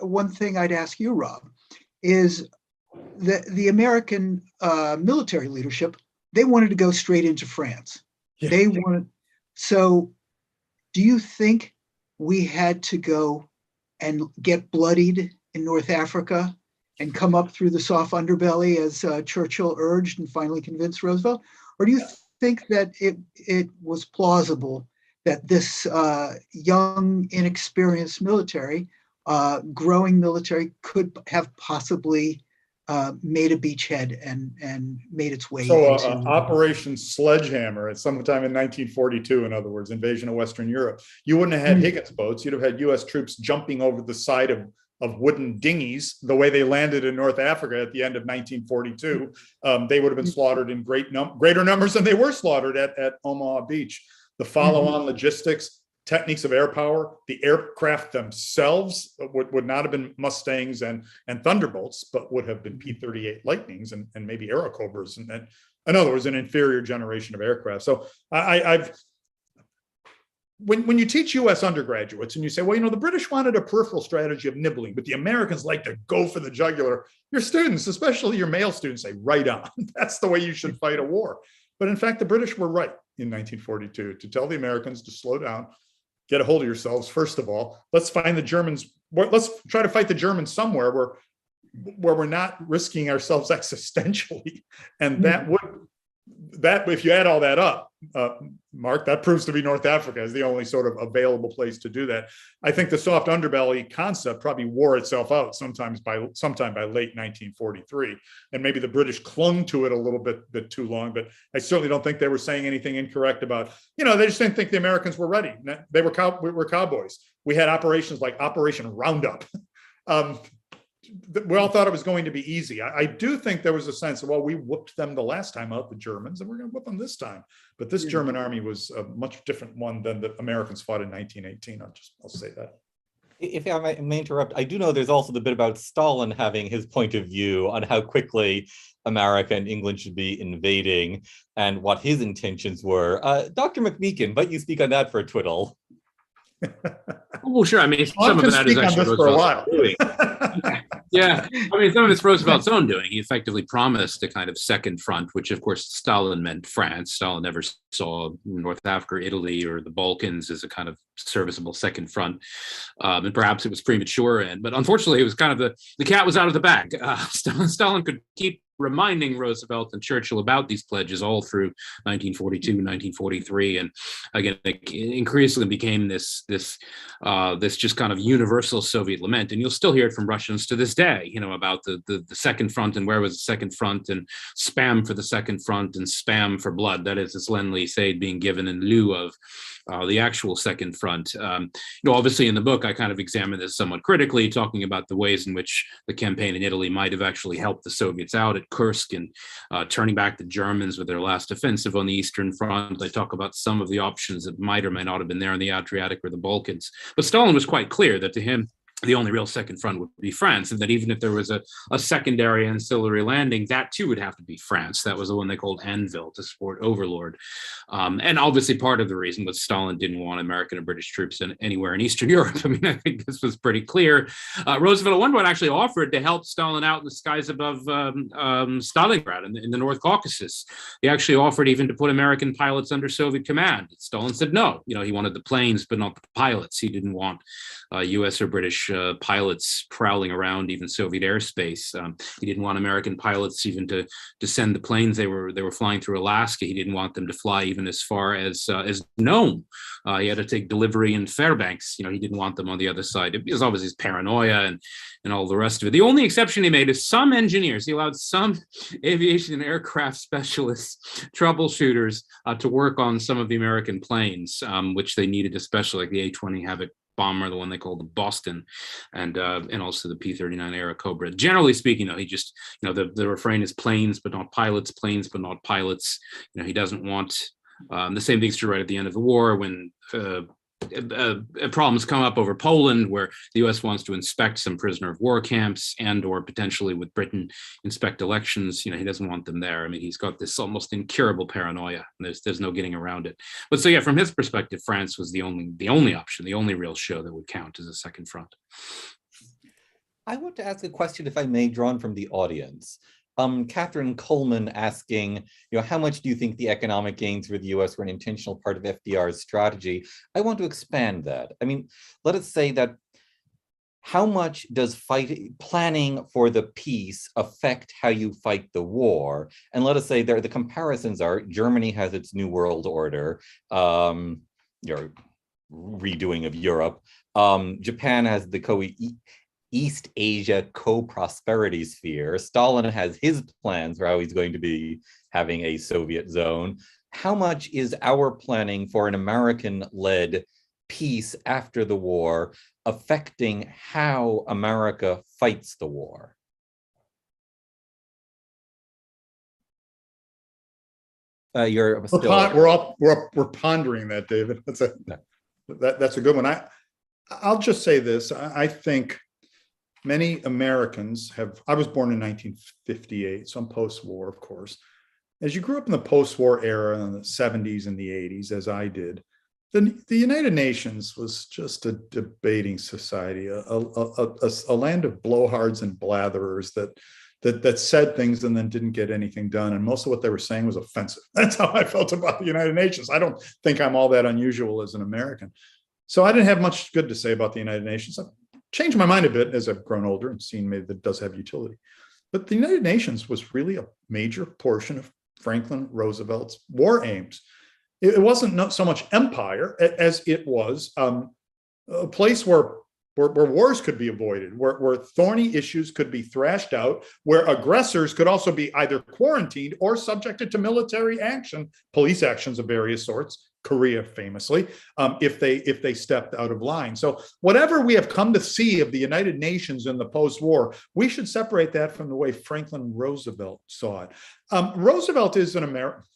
One thing I'd ask you, Rob, is the American military leadership, they wanted to go straight into France. Yeah. So do you think we had to go and get bloodied in North Africa and come up through the soft underbelly, as Churchill urged and finally convinced Roosevelt? Or do you think that it was plausible that this young, inexperienced military, growing military, could have possibly made a beachhead and made its way into Operation Sledgehammer at sometime in 1942, in other words, invasion of Western Europe. You wouldn't have had Higgins boats. You'd have had U.S. troops jumping over the side of wooden dinghies, the way they landed in North Africa at the end of 1942. They would have been slaughtered in greater numbers than they were slaughtered at Omaha Beach. The follow-on logistics, techniques of air power, the aircraft themselves would not have been Mustangs and Thunderbolts, but would have been P-38 Lightnings and maybe Aerocobras. And in other words, an inferior generation of aircraft. So when you teach U.S. undergraduates and you say, well, the British wanted a peripheral strategy of nibbling, but the Americans like to go for the jugular, your students, especially your male students, say, right on. That's the way you should fight a war. But in fact, the British were right in 1942 to tell the Americans to slow down, get a hold of yourselves. First of all, let's find the Germans. Let's try to fight the Germans somewhere where we're not risking ourselves existentially. And that if you add all that up, Marc, that proves to be North Africa is the only sort of available place to do that. I think the soft underbelly concept probably wore itself out sometime by late 1943, and maybe the British clung to it a little bit too long. But I certainly don't think they were saying anything incorrect about, they just didn't think the Americans were ready. We were cowboys. We had operations like Operation Roundup. We all thought it was going to be easy. I do think there was a sense of, well, we whooped them the last time out, the Germans, and we're going to whoop them this time. But this German army was a much different one than the Americans fought in 1918. I'll say that. If I may interrupt, I do know there's also the bit about Stalin having his point of view on how quickly America and England should be invading and what his intentions were. Dr. McMeekin, but you speak on that for a twiddle. Well, sure. I mean, some of that is actually Roosevelt's doing. Yeah, I mean, some of it's Roosevelt's own doing. He effectively promised a kind of second front, which, of course, Stalin meant France. Stalin never saw North Africa or Italy or the Balkans as a kind of serviceable second front. And perhaps it was premature, but unfortunately it was kind of the cat was out of the bag. Stalin could keep reminding Roosevelt and Churchill about these pledges all through 1942, 1943, and again, it increasingly became this just kind of universal Soviet lament. And you'll still hear it from Russians to this day, about the second front and where was the second front, and spam for the second front and spam for blood. That is, this Lend-Lease aid being given in lieu of the actual second front. Obviously in the book, I kind of examine this somewhat critically, talking about the ways in which the campaign in Italy might have actually helped the Soviets out at Kursk and turning back the Germans with their last offensive on the Eastern Front. I talk about some of the options that might or might not have been there in the Adriatic or the Balkans. But Stalin was quite clear that to him, the only real second front would be France, and that even if there was a secondary ancillary landing, that too would have to be France. That was the one they called Anvil, to support Overlord. And obviously part of the reason was Stalin didn't want American and British troops anywhere in Eastern Europe. I mean, I think this was pretty clear. Roosevelt at one point actually offered to help Stalin out in the skies above Stalingrad in the North Caucasus. He actually offered even to put American pilots under Soviet command. Stalin said no. He wanted the planes, but not the pilots. He didn't want U.S. or British pilots prowling around even Soviet airspace. He didn't want American pilots even to send the planes they were flying through Alaska. He didn't want them to fly even as far as Nome. He had to take delivery in Fairbanks. He didn't want them on the other side. It was obviously his paranoia and all the rest of it. The only exception he made is some engineers. He allowed some aviation and aircraft specialists, troubleshooters, to work on some of the American planes, which they needed, especially like the A-20 Havoc bomber, the one they called the Boston, and also the P-39 era Cobra. Generally speaking, he just, the refrain is planes but not pilots, planes but not pilots. He doesn't want the same thing's true right at the end of the war when problems come up over Poland, where the U.S. wants to inspect some prisoner of war camps and or potentially with Britain inspect elections. He doesn't want them there. I mean, he's got this almost incurable paranoia. There's no getting around it. But so yeah, from his perspective, France was the only option, the only real show that would count as a second front. I want to ask a question, if I may, drawn from the audience. Catherine Coleman asking, how much do you think the economic gains for the US were an intentional part of FDR's strategy? I want to expand that. I mean, let us say that how much does planning for the peace affect how you fight the war? And let us say the comparisons are Germany has its New World Order, your redoing of Europe. Japan has the East Asia co-prosperity sphere. Stalin has his plans for how he's going to be having a Soviet zone. How much is our planning for an American-led peace after the war affecting how America fights the war? We're pondering that, David. That's a good one. I'll just say this. I think many Americans I was born in 1958, so I'm post-war, of course. As you grew up in the post-war era in the 70s and the 80s, as I did, the United Nations was just a debating society, a land of blowhards and blatherers that said things and then didn't get anything done. And most of what they were saying was offensive. That's how I felt about the United Nations. I don't think I'm all that unusual as an American. So I didn't have much good to say about the United Nations. I've changed my mind a bit as I've grown older and seen maybe that does have utility. But the United Nations was really a major portion of Franklin Roosevelt's war aims. It wasn't not so much empire as it was a place where wars could be avoided, where thorny issues could be thrashed out, where aggressors could also be either quarantined or subjected to military action, police actions of various sorts, Korea famously, if they stepped out of line. So whatever we have come to see of the United Nations in the post-war, we should separate that from the way Franklin Roosevelt saw it. Roosevelt is an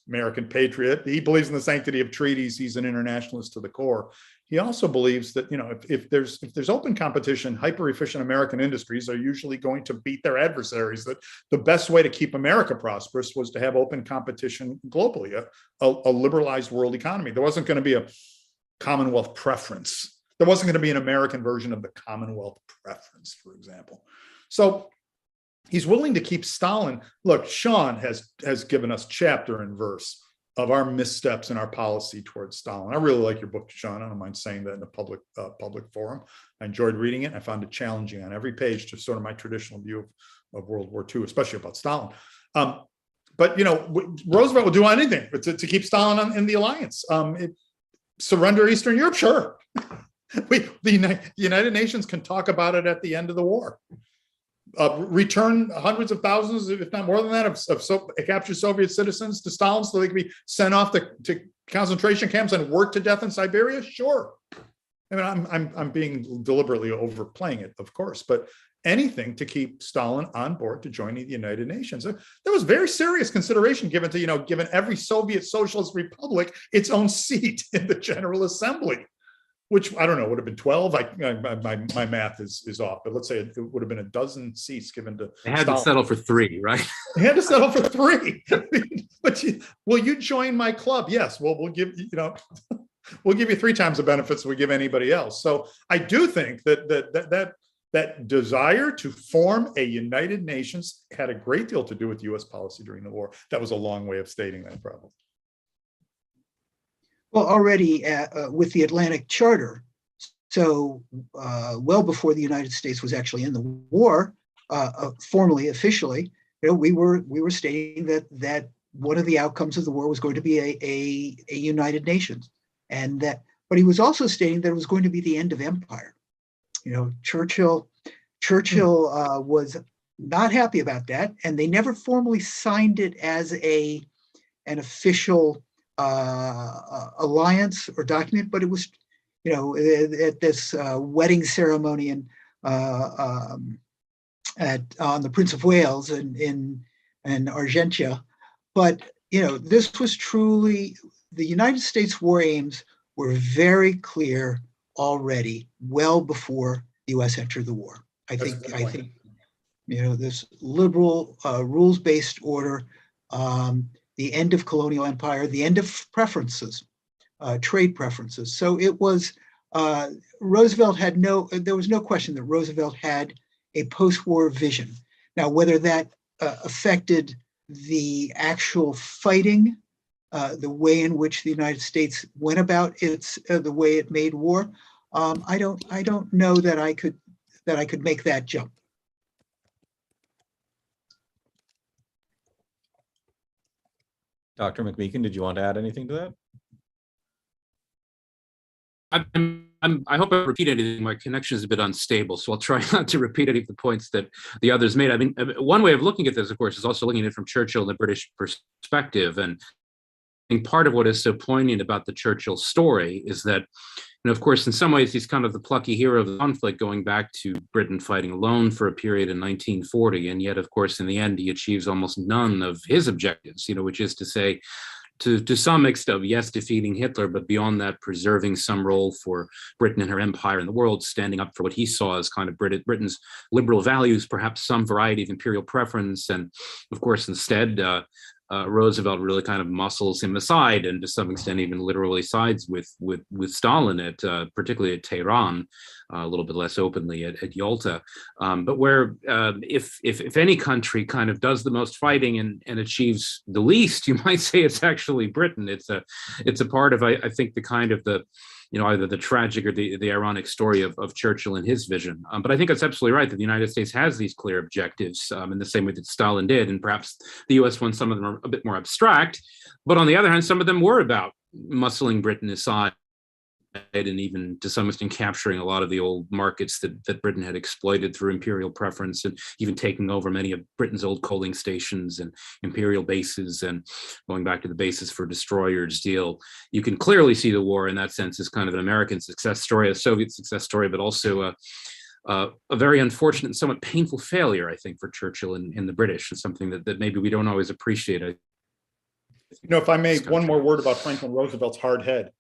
American patriot. He believes in the sanctity of treaties. He's an internationalist to the core. He also believes that, if there's open competition, hyper-efficient American industries are usually going to beat their adversaries, that the best way to keep America prosperous was to have open competition globally, a liberalized world economy. There wasn't going to be a Commonwealth preference. There wasn't going to be an American version of the Commonwealth preference, for example. So he's willing to keep Stalin. Look, Sean has given us chapter and verse of our missteps in our policy towards Stalin. I really like your book, Sean. I don't mind saying that in a public forum. I enjoyed reading it. I found it challenging on every page to sort of my traditional view of World War II, especially about Stalin. But Roosevelt would do anything to keep Stalin in the alliance. Surrender Eastern Europe, sure. The United Nations can talk about it at the end of the war. Return hundreds of thousands, if not more than that, of captured Soviet citizens to Stalin so they can be sent off to concentration camps and work to death in Siberia? Sure. I mean, I'm being deliberately overplaying it, of course, but anything to keep Stalin on board to joining the United Nations. There was very serious consideration given to, given every Soviet socialist republic its own seat in the General Assembly, which I don't know, would have been 12. My math is off, but let's say it would have been a dozen seats given to They had Stalin. to settle for 3, right? They had to settle for 3. But will you join my club? Yes. Well, we'll give we'll give you 3 times the benefits we give anybody else. So I do think that desire to form a United Nations had a great deal to do with U.S. policy during the war. That was a long way of stating that, probably. Well, already with the Atlantic Charter, so well before the United States was actually in the war, formally, officially, we were stating that one of the outcomes of the war was going to be a United Nations, but he was also stating that it was going to be the end of empire. Churchill was not happy about that, and they never formally signed it as an official alliance or document, but it was, at this wedding ceremony on the Prince of Wales in Argentia. But this was truly, the United States war aims were very clear already, well before the U.S. entered the war. I think this liberal rules-based order. The end of colonial empire, the end of preferences, trade preferences. So it was, Roosevelt there was no question that Roosevelt had a post-war vision. Now, whether that affected the actual fighting, the way in which the United States went about the way it made war, I don't know that I could make that jump. Dr. McMeekin, did you want to add anything to I that? hope I don't repeat anything. My connection is a bit unstable, so I'll try not to repeat any of the points that the others made. I mean, one way of looking at this, of course, is also looking at it from Churchill and the British perspective. And I think part of what is so poignant about the Churchill story is that, of course, in some ways, he's kind of the plucky hero of the conflict, going back to Britain fighting alone for a period in 1940. And yet, of course, in the end, he achieves almost none of his objectives, which is to say, to some extent, yes, defeating Hitler, but beyond that, preserving some role for Britain and her empire in the world, standing up for what he saw as kind of Britain's liberal values, perhaps some variety of imperial preference. And of course, instead, Roosevelt really kind of muscles him aside, and to some extent even literally sides with Stalin particularly at Tehran, a little bit less openly at Yalta. But where if any country kind of does the most fighting and achieves the least, you might say it's actually Britain. It's a part of I think the kind of the either the tragic or the ironic story of Churchill and his vision. But I think it's absolutely right that the United States has these clear objectives in the same way that Stalin did. And perhaps the US ones, some of them are a bit more abstract. But on the other hand, some of them were about muscling Britain aside and even to some extent capturing a lot of the old markets that Britain had exploited through imperial preference, and even taking over many of Britain's old coaling stations and imperial bases, and going back to the basis for destroyers deal. You can clearly see the war in that sense as kind of an American success story, a Soviet success story, but also a very unfortunate and somewhat painful failure, I think, for Churchill and the British, and something that maybe we don't always appreciate. If I may, one more word about Franklin Roosevelt's hard head.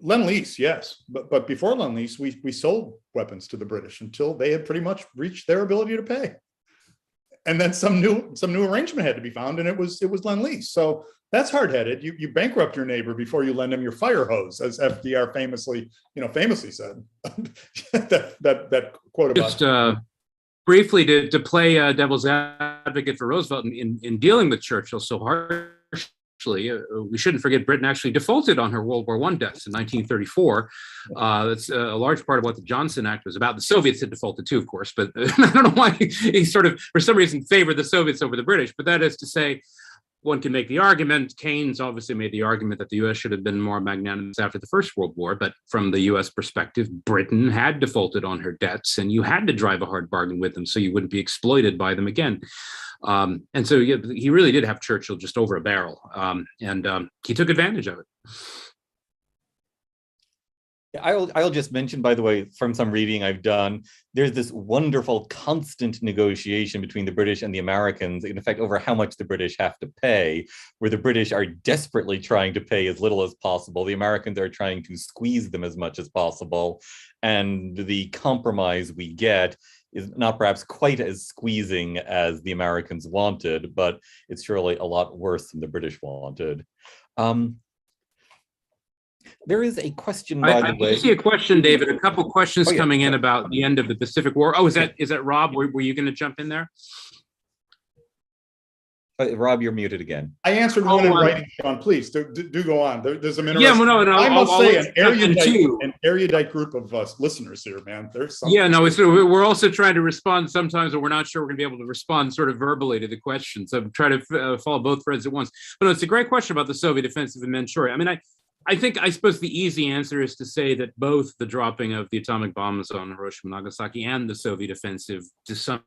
Lend-Lease, yes, but before Lend-Lease, we sold weapons to the British until they had pretty much reached their ability to pay, and then some new arrangement had to be found, and it was Lend-Lease. So that's hard-headed. You bankrupt your neighbor before you lend him your fire hose, as FDR famously said. that quote about just briefly to play devil's advocate for Roosevelt in dealing with Churchill so harshly. we shouldn't forget Britain actually defaulted on her World War I debts in 1934. That's a large part of what the Johnson Act was about. The Soviets had defaulted too, of course, but I don't know why he sort of, for some reason, favored the Soviets over the British. But that is to say, one can make the argument, Keynes obviously made the argument that the US should have been more magnanimous after the First World War, but from the US perspective, Britain had defaulted on her debts and you had to drive a hard bargain with them so you wouldn't be exploited by them again. And so he really did have Churchill just over a barrel, and he took advantage of it. I'll just mention, by the way, from some reading I've done, there's this wonderful constant negotiation between the British and the Americans, in effect, over how much the British have to pay, where the British are desperately trying to pay as little as possible. The Americans are trying to squeeze them as much as possible. And the compromise we get is not perhaps quite as squeezing as the Americans wanted, but it's surely a lot worse than the British wanted. There is a question, by the way. I see a question, David. A couple questions coming in about the end of the Pacific War. Oh, is that Rob? Were you going to jump in there? Rob, you're muted again. I answered one in writing, Sean. Please do go on. There's some interesting. Yeah, well, no, I must say, an erudite group of listeners here, man. There's something. Yeah, no, we're also trying to respond sometimes, but we're not sure we're going to be able to respond sort of verbally to the questions. So try to follow both threads at once. But no, it's a great question about the Soviet offensive in Manchuria. I mean, I suppose the easy answer is to say that both the dropping of the atomic bombs on Hiroshima and Nagasaki and the Soviet offensive, to some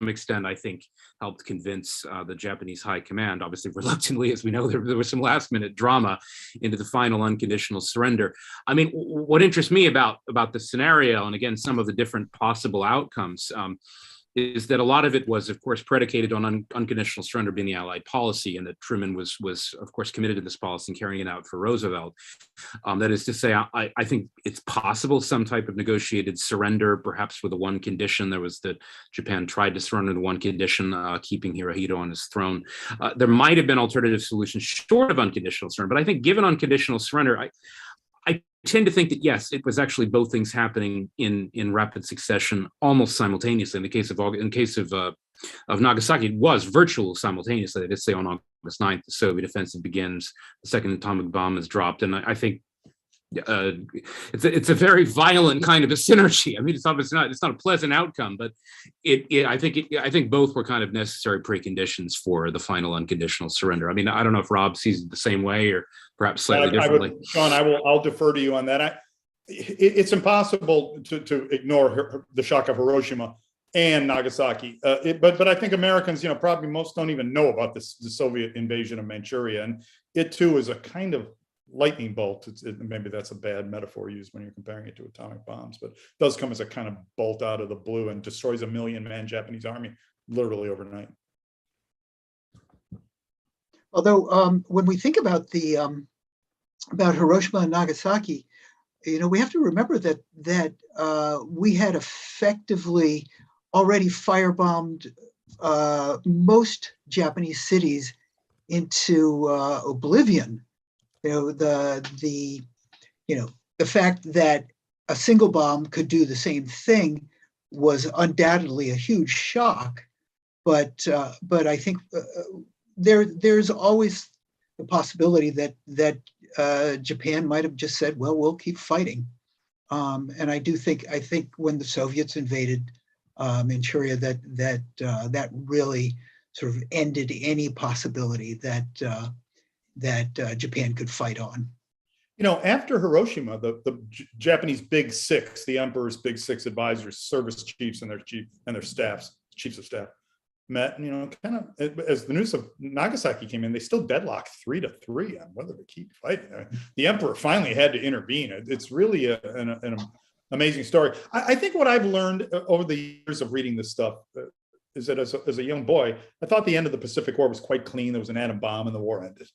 extent, I think, helped convince the Japanese high command, obviously reluctantly, as we know, there was some last minute drama into the final unconditional surrender. I mean, what interests me about the scenario, and again, some of the different possible outcomes, is that a lot of it was, of course, predicated on unconditional surrender being the Allied policy, and that Truman was, of course, committed to this policy and carrying it out for Roosevelt. That is to say, I think it's possible some type of negotiated surrender, perhaps with the one condition. There was that Japan tried to surrender the one condition, keeping Hirohito on his throne. There might have been alternative solutions short of unconditional surrender, but I think given unconditional surrender, I tend to think that, yes, it was actually both things happening in rapid succession, almost simultaneously. In the case of Nagasaki, it was virtual simultaneously. Let's say on August 9th, the Soviet offensive begins, the second atomic bomb is dropped, and I think it's a very violent kind of a synergy. I mean, it's not a pleasant outcome, but I think both were kind of necessary preconditions for the final unconditional surrender. I mean, I don't know if Rob sees it the same way or perhaps slightly differently. Sean, I'll defer to you on that. It's impossible to ignore the shock of Hiroshima and Nagasaki, but I think Americans, probably most don't even know about the Soviet invasion of Manchuria, and it too is a kind of lightning bolt. Maybe that's a bad metaphor used when you're comparing it to atomic bombs, but it does come as a kind of bolt out of the blue and destroys a 1 million-man Japanese army literally overnight. Although when we think about about Hiroshima and Nagasaki, we have to remember that we had effectively already firebombed most Japanese cities into oblivion. The fact that a single bomb could do the same thing was undoubtedly a huge shock, but I think there's always the possibility that Japan might have just said, well, we'll keep fighting, and I think when the Soviets invaded Manchuria, that really sort of ended any possibility that Japan could fight on. After Hiroshima, the Japanese Big Six, the Emperor's Big Six advisors, service chiefs and their staffs, chiefs of staff, met, kind of as the news of Nagasaki came in, they still deadlocked 3-3 on whether to keep fighting. The Emperor finally had to intervene. It's really an amazing story. I think what I've learned over the years of reading this stuff is that as a young boy, I thought the end of the Pacific War was quite clean. There was an atom bomb and the war ended.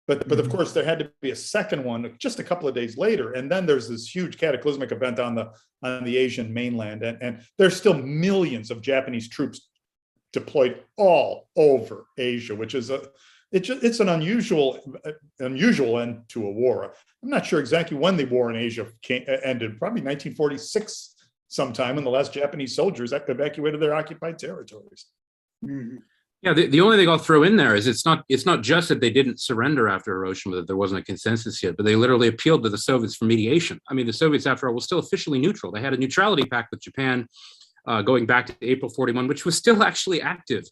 But of course, there had to be a second one just a couple of days later. And then there's this huge cataclysmic event on the Asian mainland. And there's still millions of Japanese troops deployed all over Asia, which is it's an unusual end to a war. I'm not sure exactly when the war in Asia ended, probably 1946 sometime, when the last Japanese soldiers evacuated their occupied territories. Mm-hmm. Yeah, the only thing I'll throw in there is it's not just that they didn't surrender after Hiroshima, that there wasn't a consensus yet, but they literally appealed to the Soviets for mediation. I mean, the Soviets, after all, were still officially neutral. They had a neutrality pact with Japan going back to April 41, which was still actually active.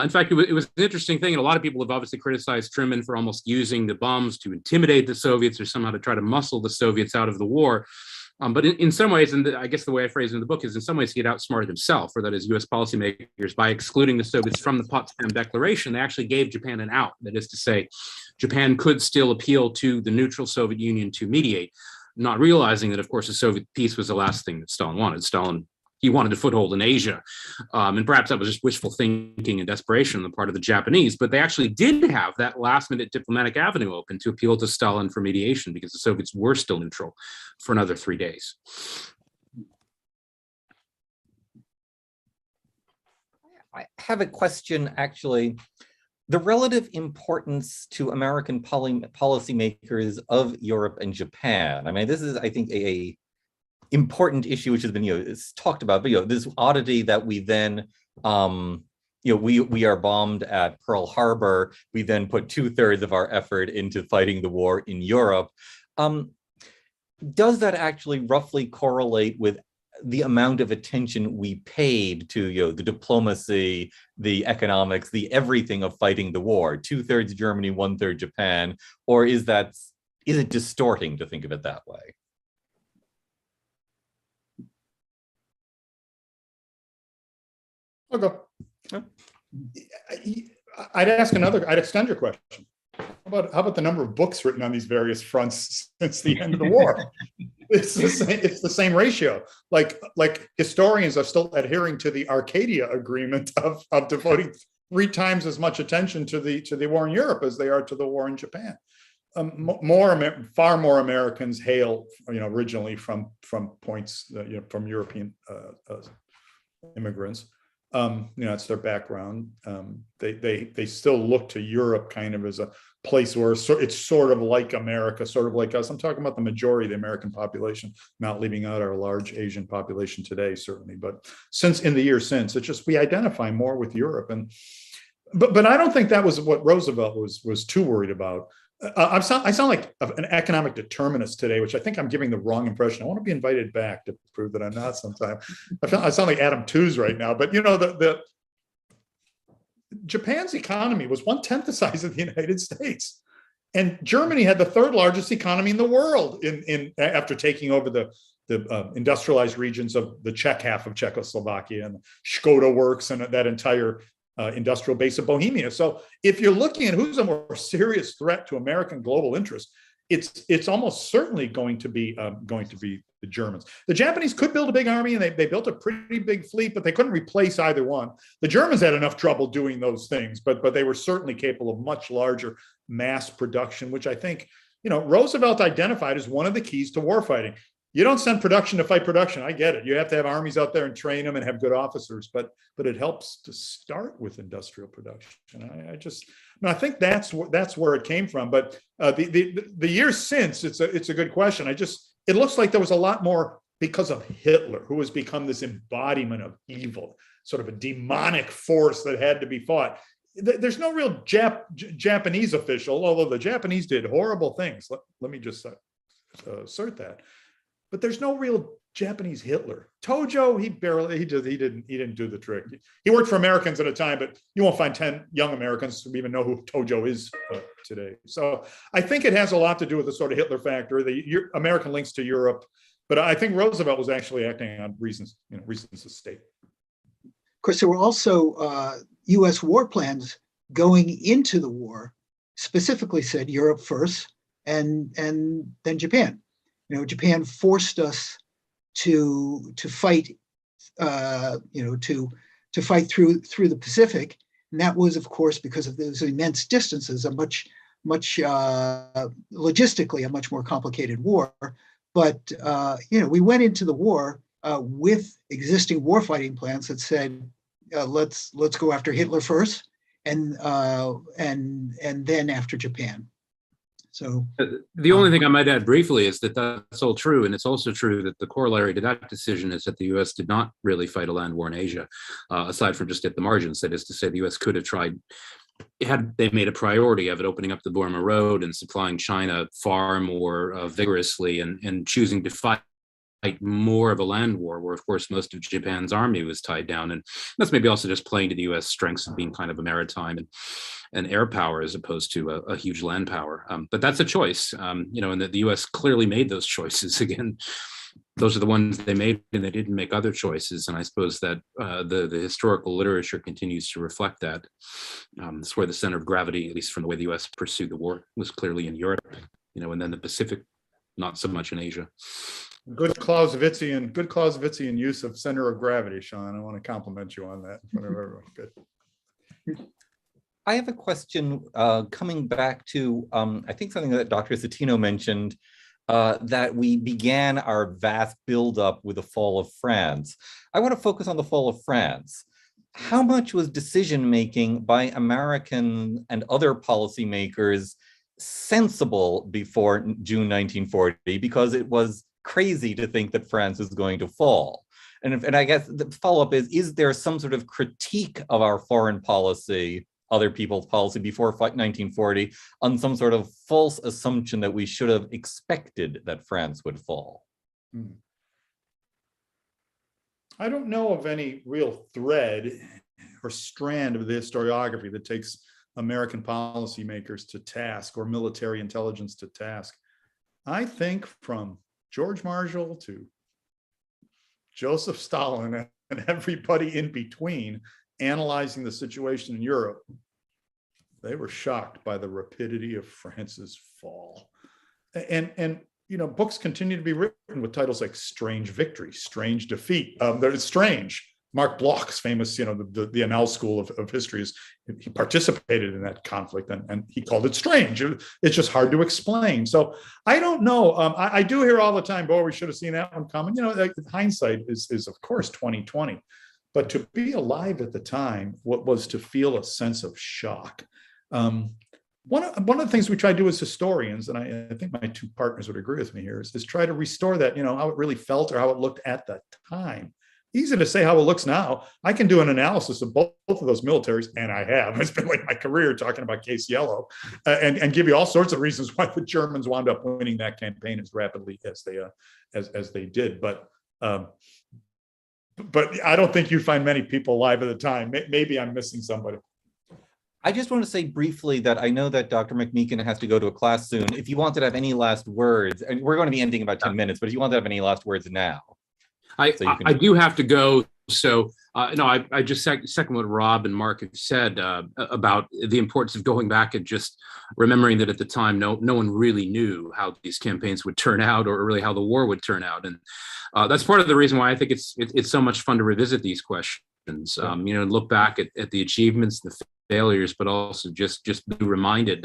In fact, it was an interesting thing, and a lot of people have obviously criticized Truman for almost using the bombs to intimidate the Soviets or somehow to try to muscle the Soviets out of the war. But in some ways, and I guess the way I phrase it in the book is in some ways he had outsmarted himself, or that is US policymakers, by excluding the Soviets from the Potsdam Declaration. They actually gave Japan an out. That is to say, Japan could still appeal to the neutral Soviet Union to mediate, not realizing that, of course, the Soviet peace was the last thing that Stalin wanted. He wanted a foothold in Asia. And perhaps that was just wishful thinking and desperation on the part of the Japanese, but they actually did have that last minute diplomatic avenue open to appeal to Stalin for mediation because the Soviets were still neutral for another 3 days. I have a question, actually. The relative importance to American policymakers of Europe and Japan. I mean, this is, I think, a important issue which has been, it's talked about, but this oddity that we then, we are bombed at Pearl Harbor. We then put 2/3 of our effort into fighting the war in Europe. Does that actually roughly correlate with the amount of attention we paid to, the diplomacy, the economics, the everything of fighting the war? 2/3 Germany, 1/3 Japan, or is it distorting to think of it that way? I'll go. I'd extend your question. How about the number of books written on these various fronts since the end of the war? It's the same ratio. Like historians are still adhering to the Arcadia Agreement of devoting 3 times as much attention to the war in Europe as they are to the war in Japan. Far more Americans hail, originally from points, from European immigrants. It's their background. They still look to Europe kind of as a place where it's sort of like America, sort of like us. I'm talking about the majority of the American population, not leaving out our large Asian population today, certainly. But in the years since, it's just we identify more with Europe. But I don't think that was what Roosevelt was too worried about. I sound like an economic determinist today, which I think I'm giving the wrong impression. I want to be invited back to prove that I'm not sometime. I sound like Adam Tooze right now, but the Japan's economy was 1/10 the size of the United States. And Germany had the 3rd largest economy in the world after taking over the industrialized regions of the Czech half of Czechoslovakia and Škoda Works and that entire industrial base of Bohemia. So if you're looking at who's a more serious threat to American global interest, it's almost certainly going to be the Germans. The Japanese could build a big army, and they built a pretty big fleet, but they couldn't replace either one. The Germans had enough trouble doing those things, but they were certainly capable of much larger mass production, which I think Roosevelt identified as one of the keys to warfighting. You don't send production to fight production. I get it. You have to have armies out there and train them and have good officers, but it helps to start with industrial production. I think that's where it came from. But the years since, it's a good question. It looks like there was a lot more because of Hitler, who has become this embodiment of evil, sort of a demonic force that had to be fought. There's no real Japanese official, although the Japanese did horrible things. Let me just assert that. But there's no real Japanese Hitler. Tojo, he didn't do the trick. He worked for Americans at a time, but you won't find 10 young Americans who even know who Tojo is today. So I think it has a lot to do with the sort of Hitler factor, the American links to Europe. But I think Roosevelt was actually acting on reasons of state. Of course, there were also U.S. war plans going into the war, specifically said Europe first and then Japan. Japan forced us to fight, to fight through the Pacific, and that was, of course, because of those immense distances, a much logistically a much more complicated war. But we went into the war with existing warfighting plans that said, let's go after Hitler first, and then after Japan. So the only thing I might add briefly is that that's all true. And it's also true that the corollary to that decision is that the US did not really fight a land war in Asia, aside from just at the margins. That is to say, the US could have tried, had they made a priority of it, opening up the Burma Road and supplying China far more vigorously and choosing to fight more of a land war, where of course most of Japan's army was tied down. And that's maybe also just playing to the US strengths of being kind of a maritime and air power as opposed to a huge land power. But that's a choice, and that the US clearly made those choices. Again, those are the ones they made, and they didn't make other choices. And I suppose that the historical literature continues to reflect that. It's where the center of gravity, at least from the way the US pursued the war, was clearly in Europe, and then the Pacific, not so much in Asia. Good Clausewitzian use of center of gravity, Sean. I want to compliment you on that in front of everyone. Good. I have a question coming back to, I think something that Dr. Citino mentioned, that we began our vast buildup with the fall of France. I want to focus on the fall of France. How much was decision-making by American and other policymakers sensible before June 1940? Because it was crazy to think that France was going to fall. And I guess the follow-up is there some sort of critique of our foreign policy, other people's policy before 1940, on some sort of false assumption that we should have expected that France would fall? I don't know of any real thread or strand of the historiography that takes American policymakers to task or military intelligence to task. I think from George Marshall to Joseph Stalin and everybody in between, analyzing the situation in Europe, they were shocked by the rapidity of France's fall. And books continue to be written with titles like Strange Victory, Strange Defeat. It's strange. Marc Bloch's famous, the Annales School of History, he participated in that conflict and he called it strange. It's just hard to explain. So I don't know. I do hear all the time, boy, we should have seen that one coming. Hindsight is of course 2020, but to be alive at the time, what was to feel a sense of shock. One of the things we try to do as historians, and I think my two partners would agree with me here, is try to restore that, how it really felt or how it looked at the time. Easy to say how it looks now. I can do an analysis of both of those militaries, and I have. It's been like my career talking about Case Yellow, and give you all sorts of reasons why the Germans wound up winning that campaign as rapidly as they did. But I don't think you find many people alive at the time. Maybe I'm missing somebody. I just want to say briefly that I know that Dr. McMeekin has to go to a class soon. If you wanted to have any last words, and we're going to be ending in about 10 minutes, but if you want to have any last words now. I do have to go. So I just second what Rob and Marc have said about the importance of going back and just remembering that at the time, no one really knew how these campaigns would turn out or really how the war would turn out. And that's part of the reason why I think it's so much fun to revisit these questions, look back at the achievements, the failures, but also just be reminded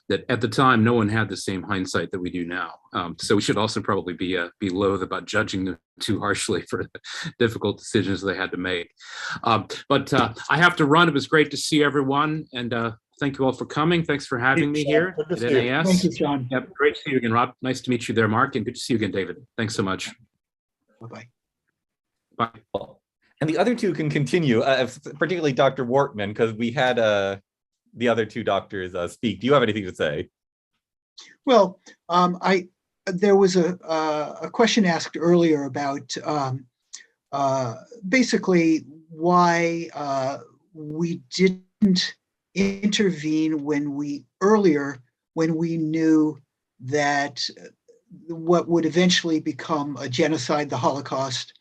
that at the time, no one had the same hindsight that we do now. So we should also probably be loath about judging them too harshly for the difficult decisions they had to make. But I have to run. It was great to see everyone. And thank you all for coming. Thanks for having me here at NAS. Thank you, John. Yep, great to see you again, Rob. Nice to meet you there, Marc, and good to see you again, David. Thanks so much. Bye-bye. Bye. And the other two can continue, particularly Dr. Wortman, because we had the other two doctors speak. Do you have anything to say? Well, there was a question asked earlier about basically why we didn't intervene when we knew that what would eventually become a genocide, the Holocaust,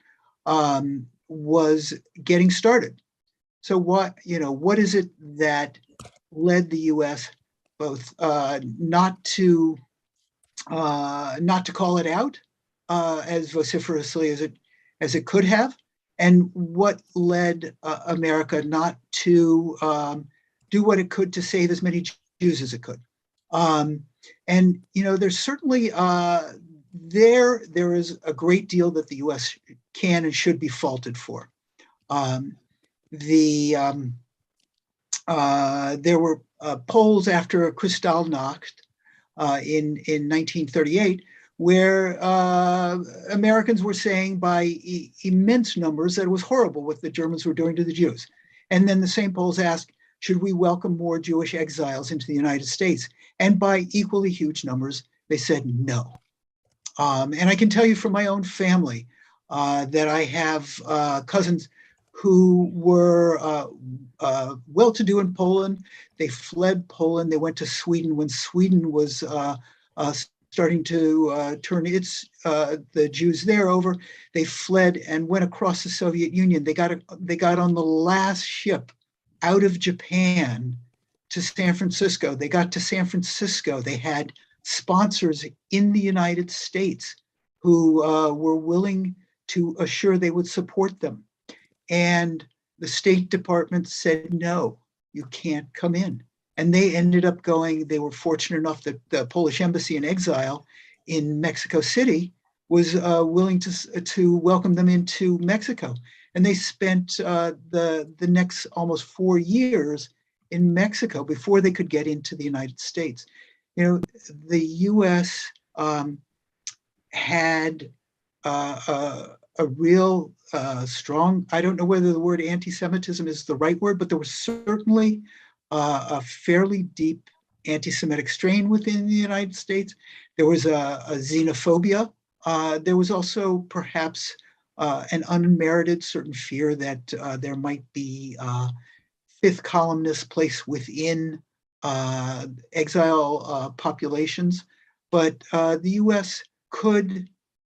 was getting started. So what is it that led the U.S. both not to call it out as vociferously as it could have, and what led America not to do what it could to save as many Jews as it could? And there's certainly there is a great deal that the U.S. can and should be faulted for. There were polls after Kristallnacht in 1938, where Americans were saying by immense numbers that it was horrible what the Germans were doing to the Jews. And then the same polls asked, should we welcome more Jewish exiles into the United States? And by equally huge numbers, they said no. And I can tell you from my own family that I have cousins who were well-to-do in Poland. They fled Poland. They went to Sweden when Sweden was starting to turn the Jews there over. They fled and went across the Soviet Union. They got on the last ship out of Japan to San Francisco. They got to San Francisco. They had sponsors in the United States who were willing to assure they would support them. And the State Department said, no, you can't come in. And they ended up going, they were fortunate enough that the Polish embassy in exile in Mexico City was willing to welcome them into Mexico. And they spent the next almost 4 years in Mexico before they could get into the United States. You know, the US had a real strong, I don't know whether the word anti-Semitism is the right word, but there was certainly a fairly deep anti-Semitic strain within the United States. There was a xenophobia. There was also perhaps an unmerited certain fear that there might be fifth columnists placed within exile populations. But the US could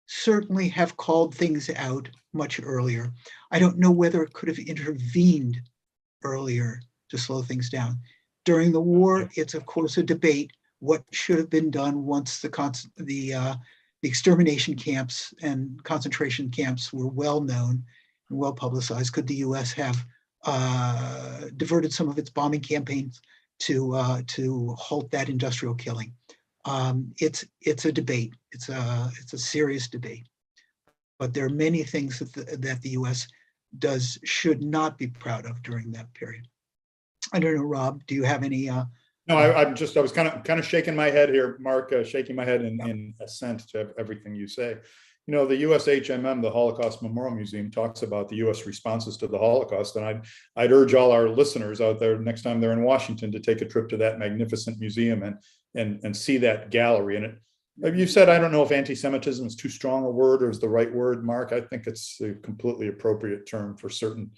certainly have called things out much earlier. I don't know whether it could have intervened earlier to slow things down. During the war, it's of course a debate what should have been done once the extermination camps and concentration camps were well known and well publicized. Could the US have diverted some of its bombing campaigns to halt that industrial killing? It's a debate. It's a serious debate. But there are many things that the US should not be proud of during that period. I don't know, Rob, do you have any? No, I was kind of shaking my head here, Mark, shaking my head in assent to everything you say. You know, the USHMM, the Holocaust Memorial Museum, talks about the US responses to the Holocaust. And I'd urge all our listeners out there next time they're in Washington to take a trip to that magnificent museum and see that gallery. And you said, I don't know if anti-Semitism is too strong a word or is the right word, Mark. I think it's a completely appropriate term for certain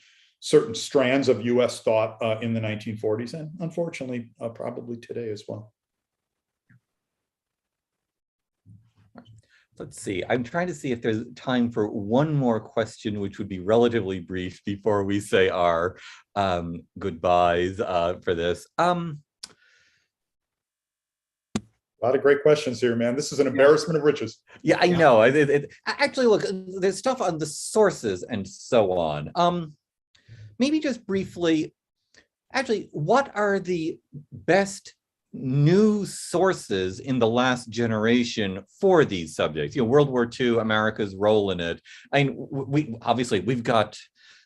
strands of US thought in the 1940s and unfortunately probably today as well. Let's see, I'm trying to see if there's time for one more question, which would be relatively brief before we say our goodbyes for this. A lot of great questions here, man. This is an embarrassment of riches. Yeah, I know. Actually, look, there's stuff on the sources and so on. Maybe just briefly, actually, what are the best new sources in the last generation for these subjects? You know, World War II, America's role in it. I mean, we've got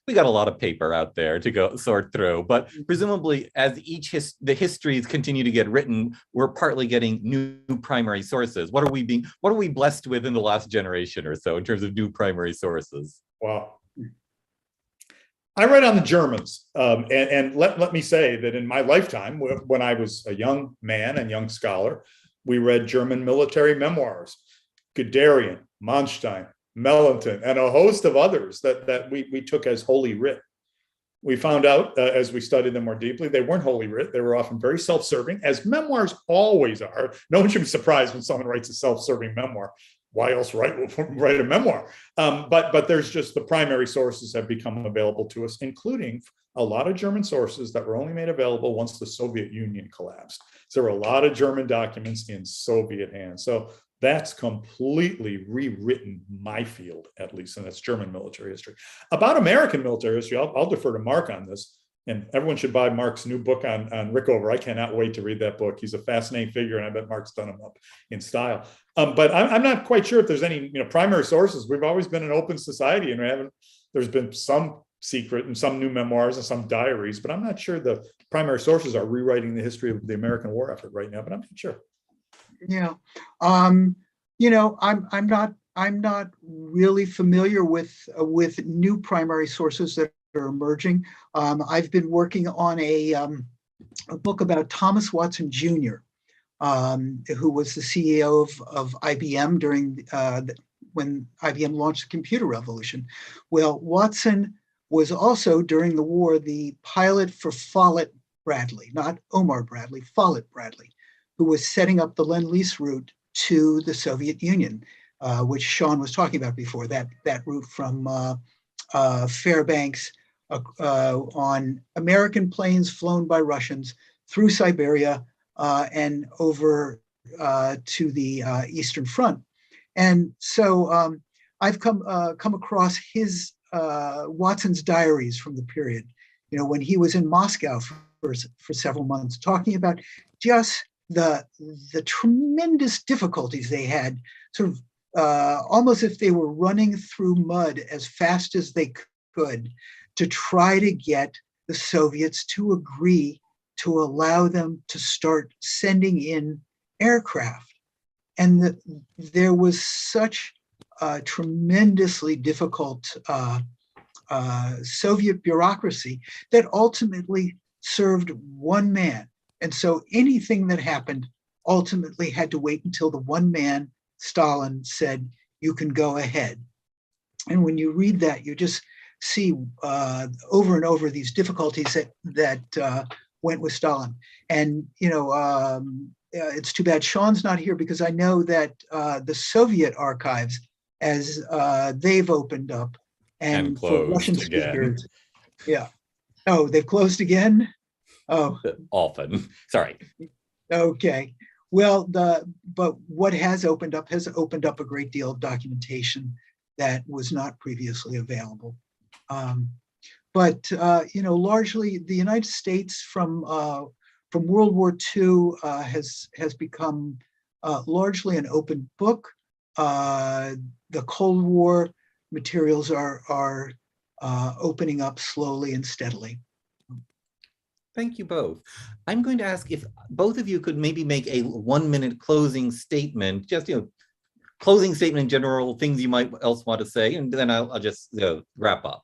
a lot of paper out there to go sort through, but presumably as the histories continue to get written, we're partly getting new primary sources. What are we blessed with in the last generation or so in terms of new primary sources? Wow. I read on the Germans, and let me say that in my lifetime, when I was a young man and young scholar, we read German military memoirs, Guderian, Manstein, Mellenthin, and a host of others that we took as holy writ. We found out as we studied them more deeply, they weren't holy writ. They were often very self-serving, as memoirs always are. No one should be surprised when someone writes a self-serving memoir. Why else write a memoir? But there's just the primary sources have become available to us, including a lot of German sources that were only made available once the Soviet Union collapsed. So there were a lot of German documents in Soviet hands. So that's completely rewritten my field, at least, and that's German military history. About American military history, I'll defer to Marc on this. And everyone should buy Marc's new book on Rickover. I cannot wait to read that book. He's a fascinating figure, and I bet Marc's done him up in style. But I'm not quite sure if there's any primary sources. We've always been an open society, and there's been some secret and some new memoirs and some diaries, but I'm not sure the primary sources are rewriting the history of the American war effort right now, but I'm not sure. Yeah. I'm not really familiar with new primary sources that are emerging. I've been working on a book about Thomas Watson Jr., who was the CEO of IBM during when IBM launched the computer revolution. Well, Watson was also, during the war, the pilot for Follett Bradley, not Omar Bradley, Follett Bradley, who was setting up the Lend-Lease route to the Soviet Union, which Sean was talking about before, that route from Fairbanks on American planes flown by Russians through Siberia and over to the Eastern Front. And so I've come across his Watson's diaries from the period, when he was in Moscow for several months, talking about just the tremendous difficulties they had, sort of almost if they were running through mud as fast as they could to try to get the Soviets to agree to allow them to start sending in aircraft. And there was such a tremendously difficult Soviet bureaucracy that ultimately served one man. And so anything that happened ultimately had to wait until the one man, Stalin, said, you can go ahead. And when you read that, you just see over and over these difficulties that went with Stalin. And, it's too bad Sean's not here, because I know that the Soviet archives, as they've opened up and for Russian speakers, yeah. Oh, they've closed again? Oh, often. Sorry. Okay. Well, but what has opened up a great deal of documentation that was not previously available. But largely the United States from World War II has become largely an open book. The Cold War materials are opening up slowly and steadily. Thank you both. I'm going to ask if both of you could maybe make a 1-minute closing statement, just, closing statement in general, things you might else want to say, and then I'll just wrap up.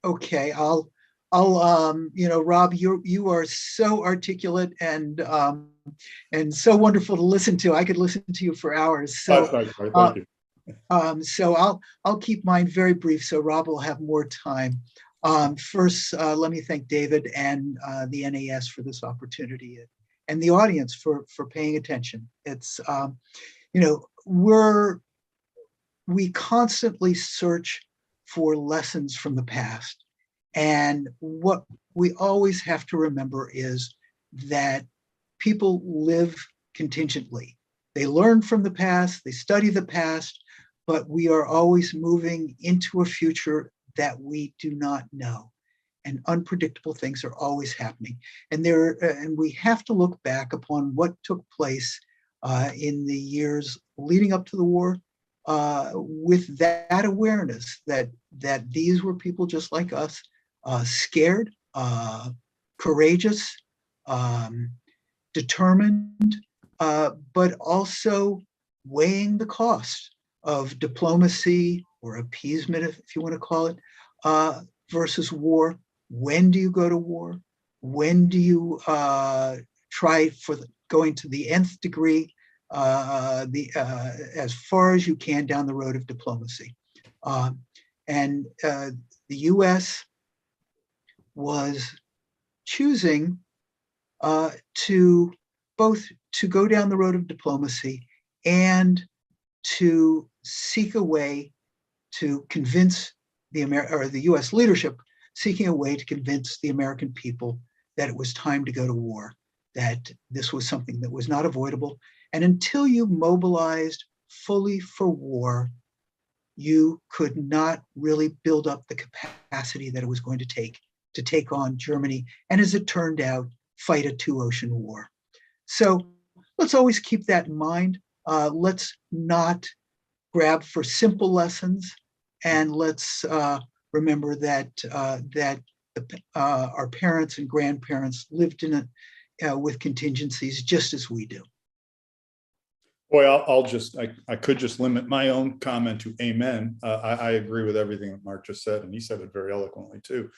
Okay, I'll Rob, you are so articulate and so wonderful to listen to. I could listen to you for hours. So, thank you. So I'll keep mine very brief, so Rob will have more time. First, let me thank David and the NAS for this opportunity, and the audience for paying attention. It's we constantly search for lessons from the past, and what we always have to remember is that people live contingently. They learn from the past, they study the past, but we are always moving into a future that we do not know, and unpredictable things are always happening. And we have to look back upon what took place in the years leading up to the war, with that awareness that these were people just like us, scared, courageous, determined, but also weighing the cost of diplomacy or appeasement, if you want to call it, versus war. When do you go to war? When do you try for going to the nth degree, as far as you can down the road of diplomacy? And the U.S. was choosing to go down the road of diplomacy and to seek a way to convince the U.S. leadership, seeking a way to convince the American people that it was time to go to war, that this was something that was not avoidable. And until you mobilized fully for war, you could not really build up the capacity that it was going to take on Germany, and as it turned out, fight a two-ocean war. So let's always keep that in mind. Let's not grab for simple lessons, and let's remember that our parents and grandparents lived with contingencies just as we do. Boy, I could just limit my own comment to amen. I agree with everything that Marc just said, and he said it very eloquently too.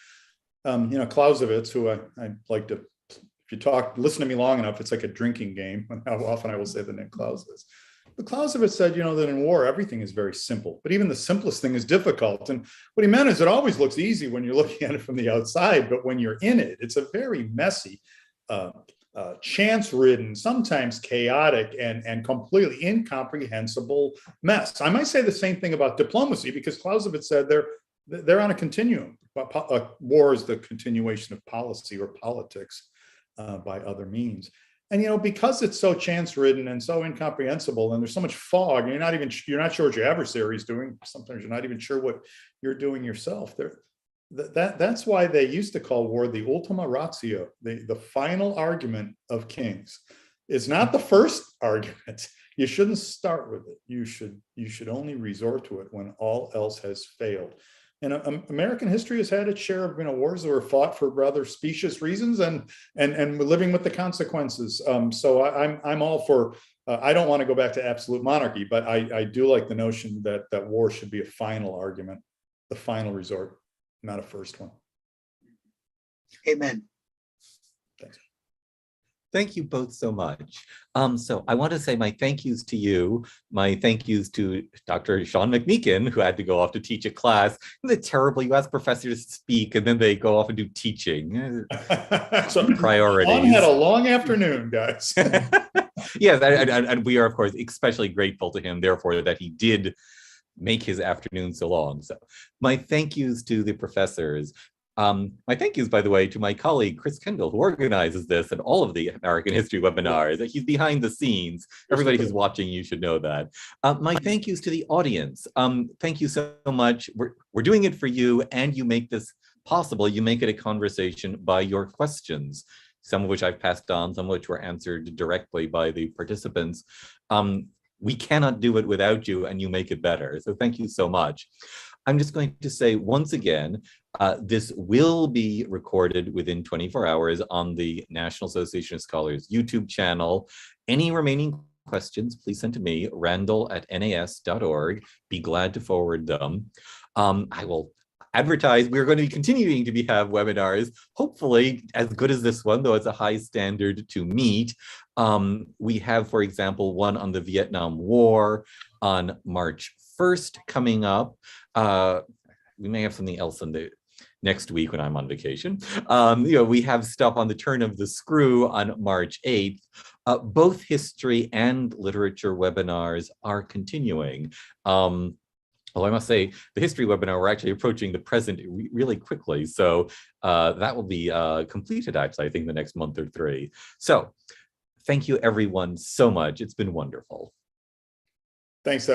Clausewitz, who I'd like to, if you listen to me long enough, it's like a drinking game, how often I will say the name Clausewitz. But Clausewitz said, that in war, everything is very simple, but even the simplest thing is difficult. And what he meant is it always looks easy when you're looking at it from the outside, but when you're in it, it's a very messy, chance-ridden, sometimes chaotic, and completely incomprehensible mess. I might say the same thing about diplomacy, because Clausewitz said they're on a continuum. War is the continuation of policy or politics by other means. And because it's so chance-ridden and so incomprehensible, and there's so much fog, and you're not sure what your adversary is doing. Sometimes you're not even sure what you're doing yourself. That's why they used to call war the ultima ratio, the final argument of kings. It's not the first argument. You shouldn't start with it. You should only resort to it when all else has failed. And American history has had its share of wars that were fought for rather specious reasons, and living with the consequences. So I'm all for. I don't want to go back to absolute monarchy, but I do like the notion that war should be a final argument, the final resort, not a first one. Amen. Thanks. Thank you both so much. So I want to say my thank yous to you, my thank yous to Dr. Sean McMeekin, who had to go off to teach a class. Isn't it terrible? You ask professors to speak and then they go off and do teaching. So priorities. Sean had a long afternoon, guys. Yes, and we are, of course, especially grateful to him, therefore, that he did make his afternoon so long. So my thank yous to the professors. My thank yous, by the way, to my colleague, Chris Kendall, who organizes this and all of the American history webinars. He's behind the scenes. Everybody who's watching, you should know that. My thank yous to the audience. Thank you so much. We're doing it for you, and you make this possible. You make it a conversation by your questions, some of which I've passed on, some of which were answered directly by the participants. We cannot do it without you, and you make it better. So thank you so much. I'm just going to say once again, this will be recorded within 24 hours on the National Association of Scholars YouTube channel. Any remaining questions, please send to me, randall@nas.org. Be glad to forward them. I will advertise. We're going to be continuing to have webinars, hopefully as good as this one, though it's a high standard to meet. We have, for example, one on the Vietnam War on March 1st coming up. We may have something else on the next week when I'm on vacation. We have stuff on the turn of the screw on March 8th. Both history and literature webinars are continuing. Well, I must say, the history webinar, we're actually approaching the present really quickly. So that will be completed, actually, I think, the next month or three. So thank you, everyone, so much. It's been wonderful. Thanks,